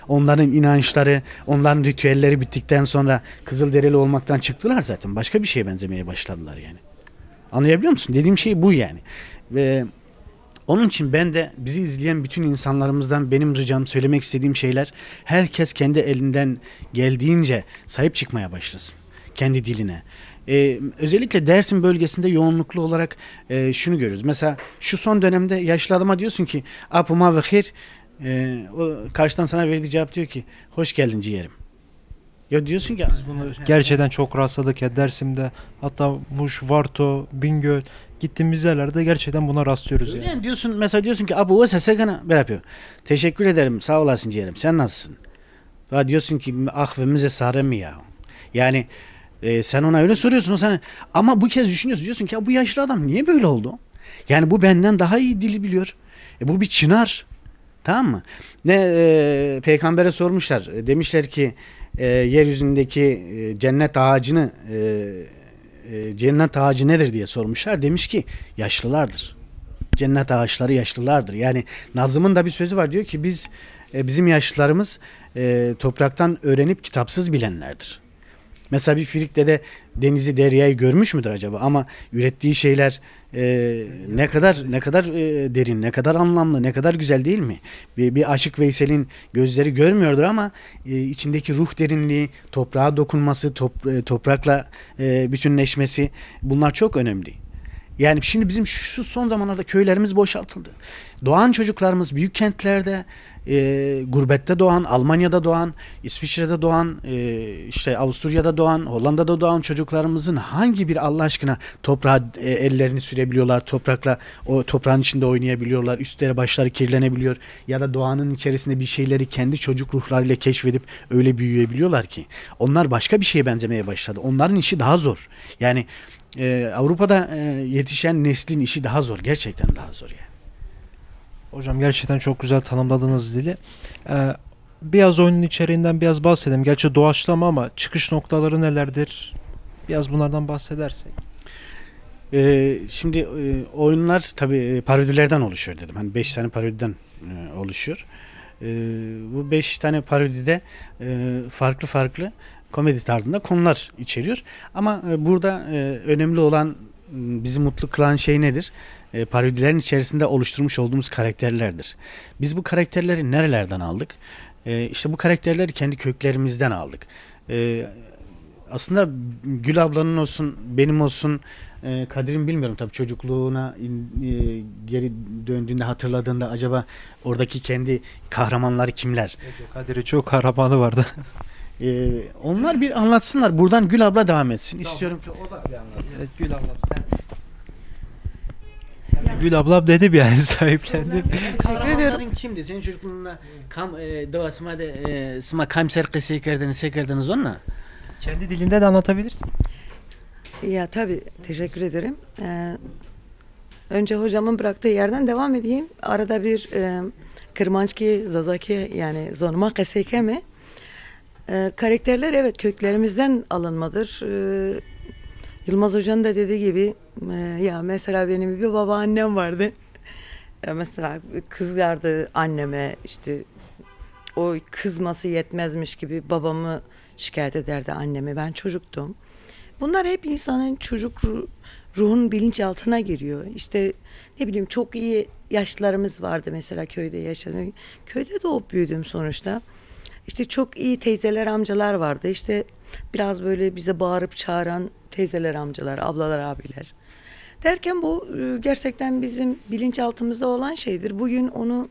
onların inançları, onların ritüelleri bittikten sonra Kızılderili olmaktan çıktılar zaten. Başka bir şeye benzemeye başladılar yani. Anlayabiliyor musun? Dediğim şey bu yani. Ve onun için ben de bizi izleyen bütün insanlarımızdan benim ricam, söylemek istediğim şeyler, herkes kendi elinden geldiğince sahip çıkmaya başlasın. Kendi diline. Özellikle Dersim bölgesinde yoğunluklu olarak şunu görüyoruz. Mesela şu son dönemde yaşlı adama diyorsun ki apuma ve hir, o karşıdan sana verdiği cevap diyor ki hoş geldin ciğerim. Ya diyorsun ki Biz bunu gerçekten çok rastladık ya Dersim'de, hatta Muş, Varto, Bingöl gittiğimiz yerlerde gerçekten buna rastlıyoruz yani. yani diyorsun, mesela diyorsun ki abu o sese gana böyle yapıyor. Teşekkür ederim, sağ olasın ciğerim. Sen nasılsın? Ya diyorsun ki ah ve mize sare mi ya? Yani sen ona öyle soruyorsun, o sana, ama bu kez düşünüyorsun, diyorsun ki ya bu yaşlı adam niye böyle oldu? Yani bu benden daha iyi dili biliyor. Bu bir çınar. Tamam mı? Peygamber'e sormuşlar. Demişler ki yeryüzündeki cennet ağacı nedir diye sormuşlar. Demiş ki yaşlılardır. Cennet ağaçları yaşlılardır. Yani Nazım'ın da bir sözü var, diyor ki bizim yaşlılarımız topraktan öğrenip kitapsız bilenlerdir. Mesela bir Firik'te de denizi, deryayı görmüş müdür acaba? Ama ürettiği şeyler ne kadar derin, ne kadar anlamlı, ne kadar güzel değil mi? Bir Aşık Veysel'in gözleri görmüyordur ama içindeki ruh derinliği, toprağa dokunması, toprakla bütünleşmesi, bunlar çok önemli. Yani şimdi bizim şu son zamanlarda köylerimiz boşaltıldı. Doğan çocuklarımız büyük kentlerde, gurbette doğan, Almanya'da doğan, İsviçre'de doğan, işte Avusturya'da doğan, Hollanda'da doğan çocuklarımızın hangi bir Allah aşkına toprağa ellerini sürebiliyorlar, toprakla o toprağın içinde oynayabiliyorlar, üstleri başları kirlenebiliyor ya da doğanın içerisinde bir şeyleri kendi çocuk ruhlarıyla keşfedip öyle büyüyebiliyorlar ki onlar başka bir şeye benzemeye başladı. Onların işi daha zor. Yani Avrupa'da yetişen neslin işi daha zor, gerçekten daha zor yani. Hocam gerçekten çok güzel tanımladınız dili. Biraz oyunun içeriğinden biraz bahsedelim. Gerçi doğaçlama ama çıkış noktaları nelerdir? Biraz bunlardan bahsedersek. Şimdi oyunlar tabii parodilerden oluşuyor dedim. Hani 5 tane parodiden oluşuyor. Bu 5 tane parodide farklı komedi tarzında konular içeriyor. Ama burada önemli olan, bizi mutlu kılan şey nedir? Parodilerin içerisinde oluşturmuş olduğumuz karakterlerdir. Biz bu karakterleri nerelerden aldık? İşte bu karakterleri kendi köklerimizden aldık. Aslında Gül ablanın olsun, benim olsun, Kadir'in bilmiyorum tabii, çocukluğuna geri döndüğünde, hatırladığında acaba oradaki kendi kahramanları kimler? Kadir'in çok kahramanı vardı. Onlar bir anlatsınlar. Buradan Gül abla devam etsin. Tamam. İstiyorum ki o da bir anlatsın. Evet, Gül ablam sen. Gül ablam dedim yani, sahiplendim. Kahramanların kimdi? Senin çocukluğunda doğasıma da sıma kamser sekerdiniz onunla. Kendi dilinde de anlatabilirsin. Ya tabii, teşekkür ederim. Önce hocamın bıraktığı yerden devam edeyim. Arada bir Kırmançki, Zazaki, yani Zonuma Kesekeme. Karakterler evet köklerimizden alınmadır. Yılmaz Hoca'nın da dediği gibi ya mesela benim bir babaannem vardı. Mesela kızardı anneme, işte o kızması yetmezmiş gibi babamı şikayet ederdi anneme. Ben çocuktum. Bunlar hep insanın çocuk ruhun bilinçaltına giriyor. İşte ne bileyim, çok iyi yaşlılarımız vardı mesela köyde yaşayan. Köyde doğup büyüdüm sonuçta. İşte çok iyi teyzeler, amcalar vardı. İşte biraz böyle bize bağırıp çağıran teyzeler, amcalar, ablalar, abiler. Derken bu gerçekten bizim bilinçaltımızda olan şeydir. Bugün onu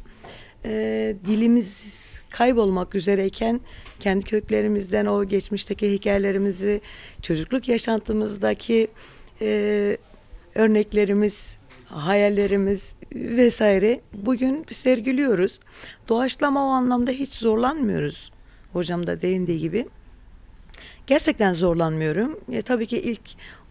dilimiz kaybolmak üzereyken kendi köklerimizden, o geçmişteki hikayelerimizi, çocukluk yaşantımızdaki örneklerimiz, hayallerimiz vesaire bugün sergiliyoruz. Doğaçlama o anlamda hiç zorlanmıyoruz. Hocam da değindiği gibi. Gerçekten zorlanmıyorum. Tabii ki ilk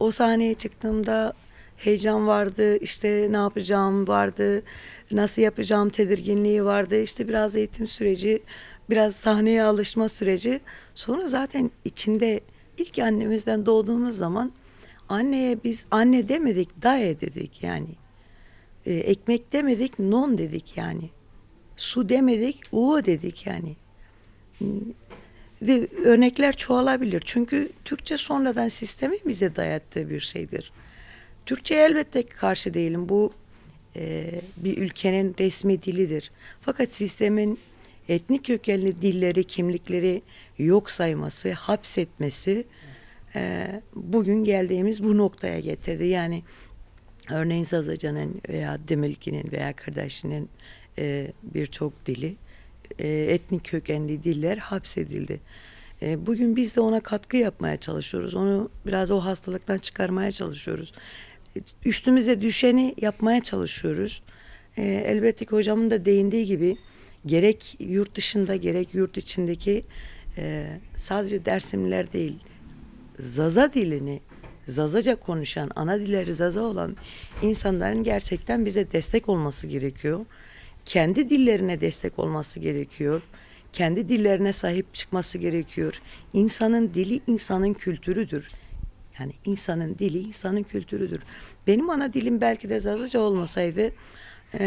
o sahneye çıktığımda heyecan vardı, işte ne yapacağım vardı, nasıl yapacağım tedirginliği vardı, işte biraz eğitim süreci, biraz sahneye alışma süreci. Sonra zaten içinde ilk annemizden doğduğumuz zaman anneye biz anne demedik, daye dedik yani. Ekmek demedik, non dedik yani. Su demedik, uğu dedik yani. Ve örnekler çoğalabilir. Çünkü Türkçe sonradan sistemin bize dayattığı bir şeydir. Türkçe elbette karşı değilim. Bu bir ülkenin resmi dilidir. Fakat sistemin etnik kökenli dilleri, kimlikleri yok sayması, hapsetmesi bugün geldiğimiz bu noktaya getirdi. Yani örneğin Zazacan'ın veya Demelki'nin veya Kardeşi'nin birçok dili, etnik kökenli diller hapsedildi. Bugün biz de ona katkı yapmaya çalışıyoruz. Onu biraz o hastalıktan çıkarmaya çalışıyoruz. Üstümüze düşeni yapmaya çalışıyoruz. Elbette ki hocamın da değindiği gibi gerek yurt dışında gerek yurt içindeki sadece Dersimliler değil, Zaza dilini, Zazaca konuşan, ana dilleri Zaza olan insanların gerçekten bize destek olması gerekiyor. Kendi dillerine destek olması gerekiyor. Kendi dillerine sahip çıkması gerekiyor. İnsanın dili insanın kültürüdür. Yani insanın dili insanın kültürüdür. Benim ana dilim belki de Zazaca olmasaydı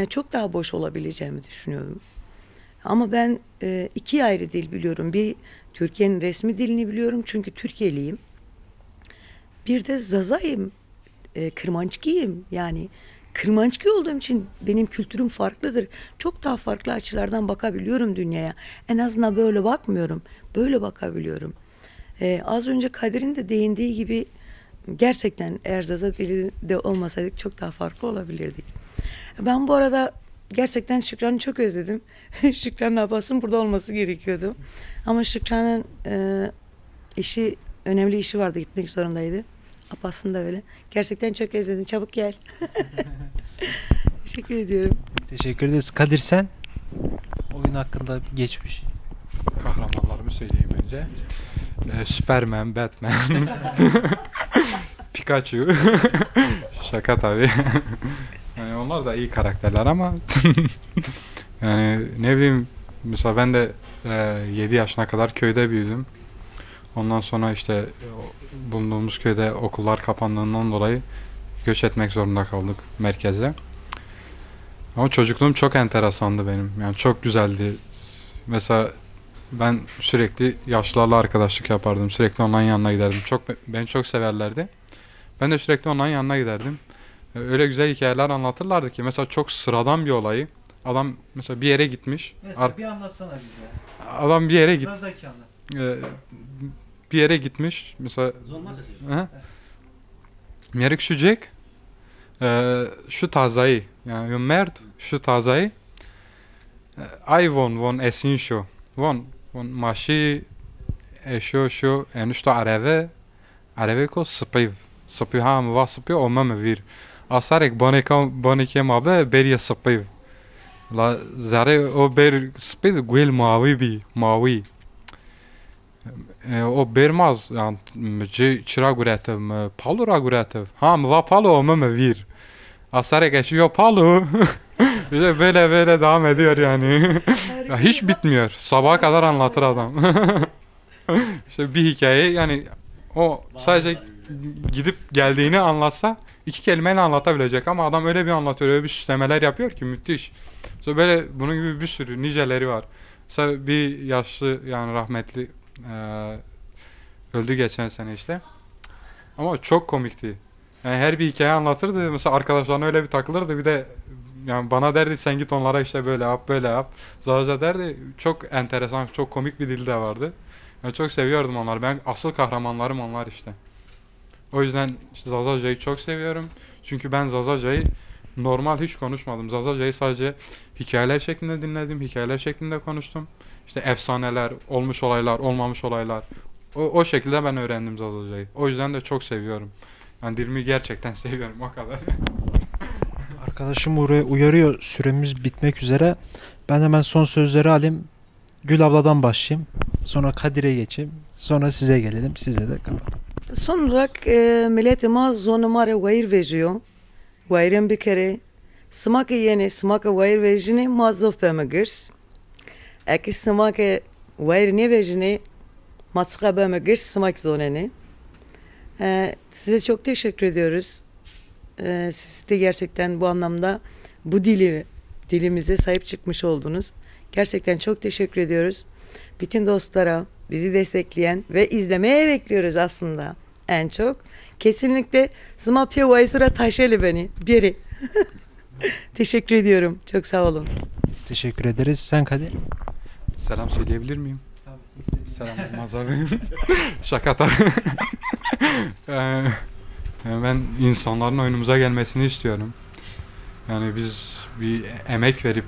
çok daha boş olabileceğimi düşünüyorum. Ama ben iki ayrı dil biliyorum. Bir, Türkiye'nin resmi dilini biliyorum çünkü Türkiye'liyim. Bir de Zaza'yım, Kırmançkiyim. Yani Kırmançki olduğum için benim kültürüm farklıdır. Çok daha farklı açılardan bakabiliyorum dünyaya. En azından böyle bakmıyorum. Böyle bakabiliyorum. Az önce Kadir'in de değindiği gibi gerçekten eğer Zaza dili de olmasaydık çok daha farklı olabilirdik. Ben bu arada gerçekten Şükran'ı çok özledim. Şükran Abbas'ın burada olması gerekiyordu. Ama Şükran'ın önemli işi vardı, gitmek zorundaydı. Abbas'ın da öyle. Gerçekten çok özledim. Çabuk gel. Teşekkür ediyorum. Teşekkür ederiz. Kadir, sen oyun hakkında geçmiş. Kahramanlarımı söyleyeyim önce. Superman, Batman, Pikachu. Şaka tabii. Yani onlar da iyi karakterler ama yani ne bileyim, mesela ben de 7 yaşına kadar köyde büyüdüm. Ondan sonra işte bulunduğumuz köyde okullar kapandığından dolayı göç etmek zorunda kaldık merkeze. Ama çocukluğum çok enteresandı benim. Yani çok güzeldi. Mesela ben sürekli yaşlılarla arkadaşlık yapardım. Sürekli onların yanına giderdim. Beni çok severlerdi. Ben de sürekli onların yanına giderdim. Öyle güzel hikayeler anlatırlardı ki. Mesela çok sıradan bir olayı. Adam mesela bir yere gitmiş. Mesela bir anlatsana bize. Adam bir yere Zazaki anlat. bir yere gitmiş. Mesela Merik şucek şu tazayı yani mert şu tazayı ay von esin şu von maşi şu enişte areve ko sıpıv ham va sıpıv olmam vir asarek boneke mabe beriye sıpıv la zare o ber sıpıv guel mavi o bermaz yani çıra guretev palura guretev ham va palo olmam vir asarek eşiyor palo. İşte böyle devam ediyor yani. Ya hiç bitmiyor. Sabaha kadar anlatır adam. İşte bir hikaye yani o sadece gidip geldiğini anlatsa 2 kelimeyle anlatabilecek ama adam öyle bir anlatıyor, öyle bir süslemeler yapıyor ki müthiş. İşte böyle bunun gibi bir sürü niceleri var. Mesela bir yaşlı yani rahmetli öldü geçen sene işte. Ama çok komikti. Yani her bir hikaye anlatırdı. Mesela arkadaşlarına öyle bir takılırdı. Bir de yani bana derdi sen git onlara işte böyle yap böyle yap. Zaza derdi. Çok enteresan, çok komik bir dili de vardı. Yani çok seviyordum onları. Ben asıl kahramanlarım onlar işte. O yüzden işte Zazaca'yı çok seviyorum. Çünkü ben Zazaca'yı normal hiç konuşmadım. Zazaca'yı sadece hikayeler şeklinde dinledim. Hikayeler şeklinde konuştum. İşte efsaneler, olmuş olaylar, olmamış olaylar. O şekilde ben öğrendim Zazaca'yı. O yüzden de çok seviyorum. Yani dilimi gerçekten seviyorum o kadar. Arkadaşım uyarıyor, süremiz bitmek üzere. Ben hemen son sözleri alayım. Gül abladan başlayayım. Sonra Kadir'e geçeyim. Sonra size gelelim. Size de kapatalım. Son olarak milletime zonumare vayır vejiyor. Vayırın bir kere smaka yeni smaka vayır vejini mazov pemegers. Eki smaka vayır ne vejini matska pemegers smak zoneni. Size çok teşekkür ediyoruz. Siz de gerçekten bu anlamda bu dilimize sahip çıkmış oldunuz. Gerçekten çok teşekkür ediyoruz. Bütün dostlara, bizi destekleyen ve izlemeye bekliyoruz aslında en çok. Kesinlikle Zmapya Vaysura Taşeli beni. Biri. Teşekkür ediyorum. Çok sağ olun. Biz teşekkür ederiz. Sen Kadir? Selam söyleyebilir miyim? Selam Yılmaz abi. Şaka tabii. Ben insanların oyunumuza gelmesini istiyorum. Yani biz bir emek verip,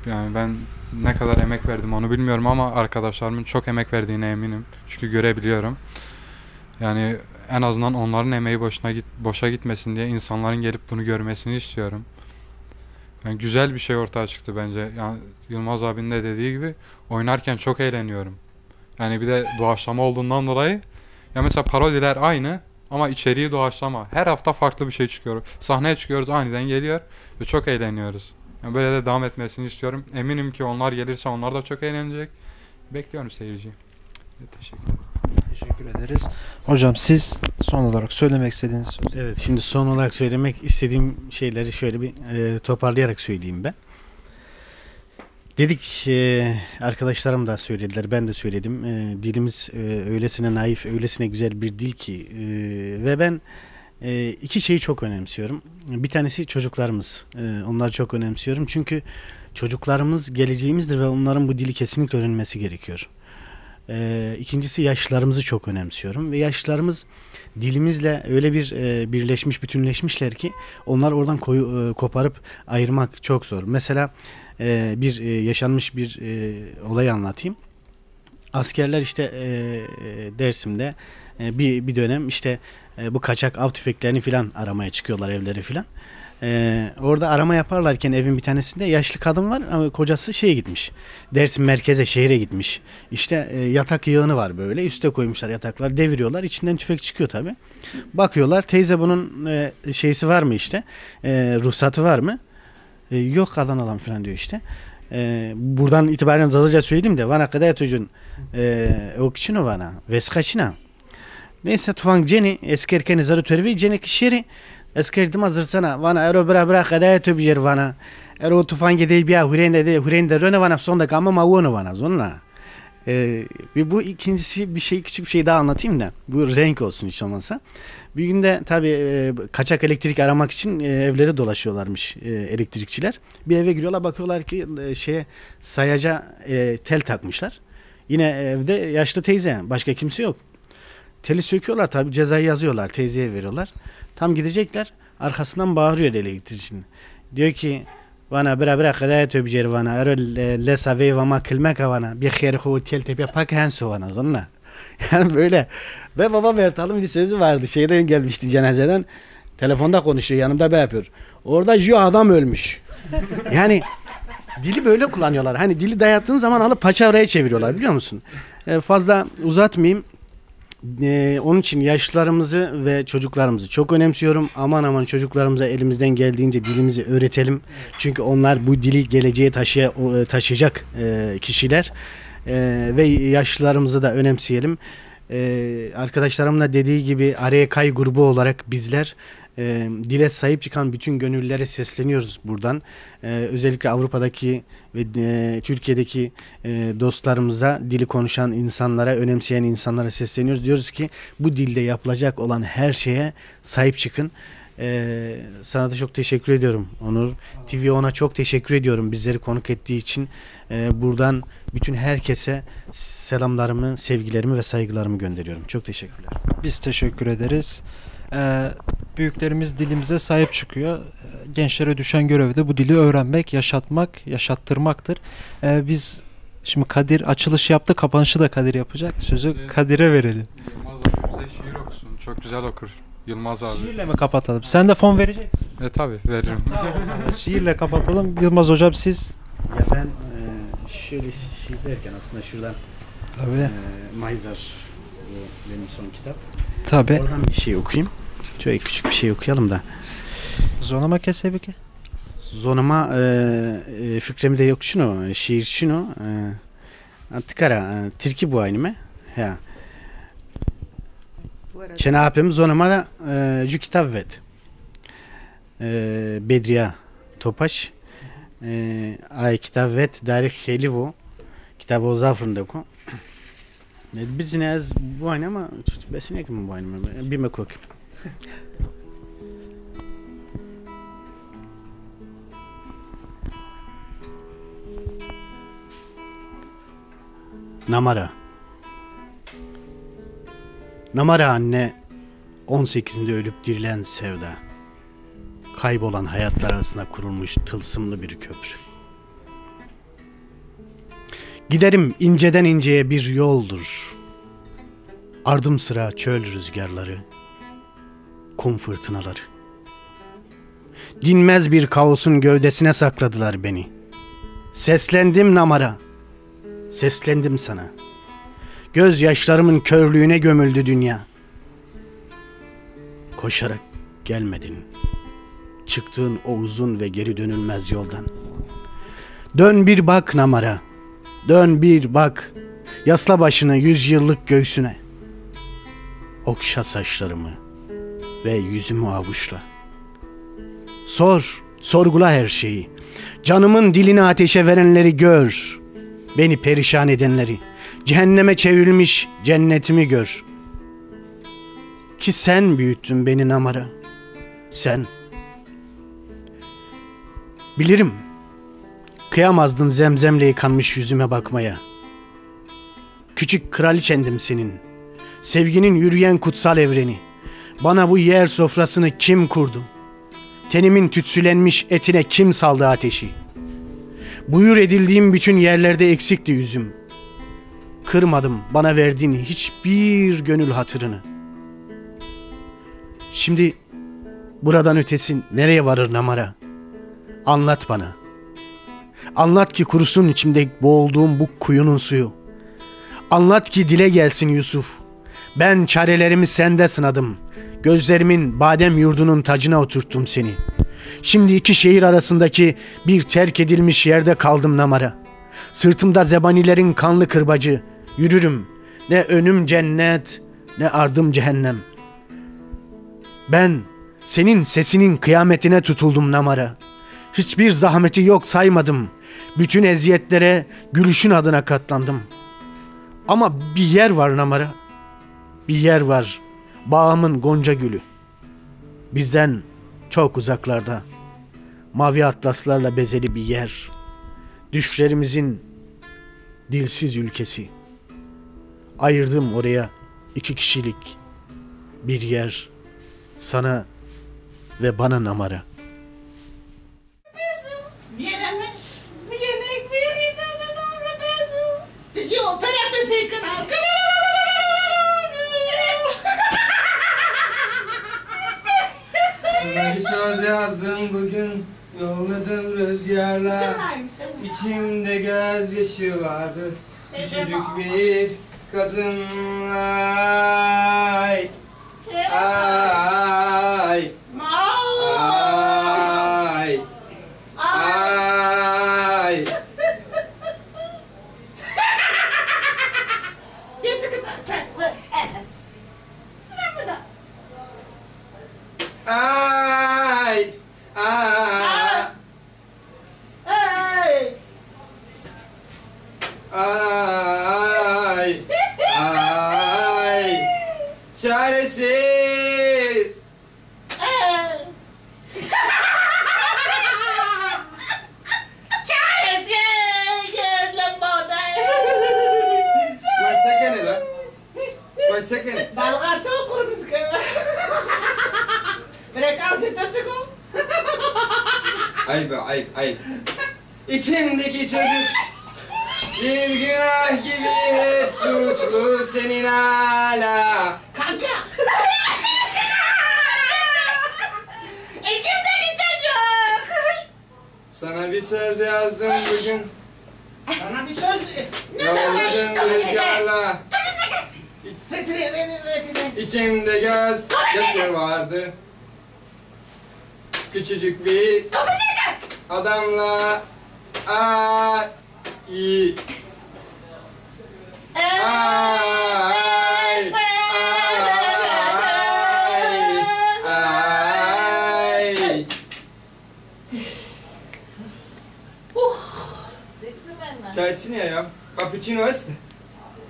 yani ben ne kadar emek verdim onu bilmiyorum ama arkadaşlarımın çok emek verdiğine eminim. Çünkü görebiliyorum. Yani en azından onların emeği boşa gitmesin diye insanların gelip bunu görmesini istiyorum. Yani güzel bir şey ortaya çıktı bence. Yani Yılmaz abinin de dediği gibi oynarken çok eğleniyorum. Yani bir de doğaçlama olduğundan dolayı, ya mesela parodiler aynı ama içeriği doğaçlama. Her hafta farklı bir şey çıkıyor. Sahneye çıkıyoruz, aniden geliyor ve çok eğleniyoruz. Yani böyle de devam etmesini istiyorum. Eminim ki onlar gelirse onlar da çok eğlenecek. Bekliyorum seyirciyi. Teşekkür ederim. Teşekkür ederiz. Hocam siz son olarak söylemek istediğiniz söz. Evet, şimdi son olarak söylemek istediğim şeyleri şöyle bir toparlayarak söyleyeyim ben. Dedik, arkadaşlarım da söylediler, ben de söyledim. Dilimiz öylesine naif, öylesine güzel bir dil ki ve ben iki şeyi çok önemsiyorum. Bir tanesi çocuklarımız. Onları çok önemsiyorum. Çünkü çocuklarımız geleceğimizdir ve onların bu dili kesinlikle öğrenmesi gerekiyor. İkincisi yaşlılarımızı çok önemsiyorum ve yaşlılarımız dilimizle öyle bir birleşmiş, bütünleşmişler ki onlar oradan koparıp ayırmak çok zor. Mesela yaşanmış bir olay anlatayım. Askerler işte Dersim'de bir dönem işte bu kaçak av tüfeklerini filan aramaya çıkıyorlar, evleri filan. Orada arama yaparlarken evin bir tanesinde yaşlı kadın var ama kocası şeye gitmiş. Dersim merkeze, şehre gitmiş. İşte yatak yığını var böyle. Üste koymuşlar yataklar, deviriyorlar. İçinden tüfek çıkıyor tabi. Bakıyorlar, teyze bunun şeysi var mı işte? Ruhsatı var mı? Yok kadın alan falan diyor işte. Buradan itibaren hızlıca söyleyeyim de vana kadar çocuğun okçunu vana veskaçına. Neyse tufan ceni eskerken zarı törvi ceni kişiri eskerdim hazırsana vana ero bıra kadar töbjer vana ero tufan gidey bir hurende röne vana sonda kama mavonu vana zonla. Bu ikincisi küçük bir şey daha anlatayım da bu renk olsun hiç olmazsa. Bir günde tabii kaçak elektrik aramak için evleri dolaşıyorlarmış elektrikçiler. Bir eve giriyorlar, bakıyorlar ki sayaca tel takmışlar. Yine evde yaşlı teyze, başka kimse yok. Teli söküyorlar tabii, cezayı yazıyorlar, teyzeye veriyorlar. Tam gidecekler, arkasından bağırıyor elektrikçinin. Diyor ki vana bira kadar töbjer vana ero lesa ve vama kilmek vana bir kere hotel tepe pak henso vana zonla. Yani böyle. Ve babam Ertal'ın bir sözü vardı. Şeyden gelmişti cenazeden. Telefonda konuşuyor, yanımda ben yapıyor. Orada Jio adam ölmüş. Yani dili böyle kullanıyorlar. Hani dili dayattığın zaman alıp paçavraya çeviriyorlar, biliyor musun? Fazla uzatmayayım. Onun için yaşlılarımızı ve çocuklarımızı çok önemsiyorum. Aman çocuklarımıza elimizden geldiğince dilimizi öğretelim. Çünkü onlar bu dili geleceğe taşıyacak kişiler. Ve yaşlılarımızı da önemseyelim. Arkadaşlarımın da dediği gibi ARK grubu olarak bizler dile sahip çıkan bütün gönüllülere sesleniyoruz buradan. Özellikle Avrupa'daki ve Türkiye'deki dostlarımıza, dili konuşan insanlara, önemseyen insanlara sesleniyoruz. Diyoruz ki bu dilde yapılacak olan her şeye sahip çıkın. Sana da çok teşekkür ediyorum Onur. TV ona çok teşekkür ediyorum bizleri konuk ettiği için. Buradan bütün herkese selamlarımı, sevgilerimi ve saygılarımı gönderiyorum. Çok teşekkürler. Biz teşekkür ederiz. Büyüklerimiz dilimize sahip çıkıyor. Gençlere düşen görev de bu dili öğrenmek, yaşatmak, yaşattırmaktır. Biz şimdi Kadir açılış yaptı, kapanışı da Kadir yapacak. Sözü Kadir'e verelim. Yılmaz abi bize şiir okusun. Çok güzel okur. Yılmaz abi. Şiirle mi kapatalım? Sen de fon verecek misin? Tabii veririm. Şiirle kapatalım. Yılmaz hocam siz? Ya ben şöyle şiir derken aslında şuradan Mahizar benim son kitap. Tabii. Oradan bir şey okuyayım. Şöyle küçük bir şey okuyalım da. Zonama kesebiki. Zonama fikremi de yok şunu, şiir şunu. Tıkara, Tirki bu aynı mı? Ya. Bu arada Çenapem zonuma ju kitap ved. Bedriya Topaş. Ay kitap ved Darih Helivo. Kitabı o zafrındaki. Biz ne az bu aynı ama besine kim bu aynı bir mekok. Namara. Namara anne 18'inde ölüp dirilen sevda. Kaybolan hayatlar arasında kurulmuş tılsımlı bir köprü. Giderim inceden inceye bir yoldur. Ardım sıra çöl rüzgarları, kum fırtınaları. Dinmez bir kaosun gövdesine sakladılar beni. Seslendim Namara, seslendim sana. Gözyaşlarımın körlüğüne gömüldü dünya. Koşarak gelmedin. Çıktığın o uzun ve geri dönülmez yoldan. Dön bir bak Namara, dön bir bak. Yasla başını 100 yıllık göğsüne. Okşa saçlarımı ve yüzümü avuçla. Sor, sorgula her şeyi. Canımın dilini ateşe verenleri gör. Beni perişan edenleri. Cehenneme çevrilmiş cennetimi gör. Ki sen büyüttün beni Namara. Sen. Bilirim. Kıyamazdın zemzemle yıkanmış yüzüme bakmaya. Küçük kraliçendim senin. Sevginin yürüyen kutsal evreni. Bana bu yer sofrasını kim kurdu? Tenimin tütsülenmiş etine kim saldı ateşi? Buyur edildiğim bütün yerlerde eksikti yüzüm. Kırmadım bana verdiğin hiçbir gönül hatırını. Şimdi buradan ötesi nereye varır Namara? Anlat bana. Anlat ki kurusun içimde boğulduğum bu kuyunun suyu. Anlat ki dile gelsin Yusuf. Ben çarelerimi sende sınadım. Gözlerimin badem yurdunun tacına oturttum seni. Şimdi iki şehir arasındaki bir terk edilmiş yerde kaldım Namara. Sırtımda zebanilerin kanlı kırbacı. Yürürüm. Ne önüm cennet, ne ardım cehennem. Ben senin sesinin kıyametine tutuldum Namara. Hiçbir zahmeti yok saymadım. Bütün eziyetlere gülüşün adına katlandım. Ama bir yer var Namara. Bir yer var. Bağımın gonca gülü. Bizden çok uzaklarda. Mavi atlaslarla bezeli bir yer. Düşlerimizin dilsiz ülkesi. Ayırdım oraya 2 kişilik bir yer. Sana ve bana Namara. Viene Yemek verin ona Bezu. Did you open up the second house? Sana bir söz yazdım bugün, yolladım rüzgarla. İçimde gözyaşı vardı, küçücük bir kadın. Ay, ay, ay, ay. Sıra mı da? Ay, ay, ay, ay, çaresiz. Ma sakene la. Ma sakene. Balgato kurmuş ki. Frekansı tutuku. Ayıp ayıp ayıp. İçimdeki çocuk bir günah gibi hep suçlu senin hala. Kanka. İçimdeki çocuk. Sana bir söz yazdım bugün, Sana bir söz. yolladım rüzgarla. İçimde gözyaşı vardı. Küçücük bir adamla ay, ay, ay. Çay ya. Cappuccino ist.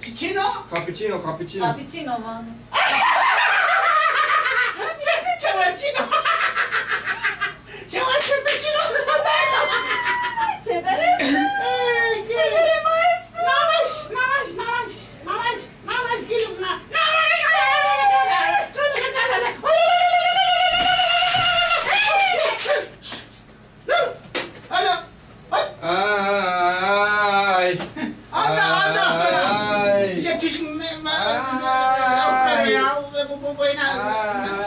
Kicino? Cappuccino. Cappuccino mu? Çavarçino. Çavarçino. Çeviriz. Çevirim arası. Nanaş gülüm na. Alo. Ay. Anda sana. Ay. Yetişkin ya bu boyuna.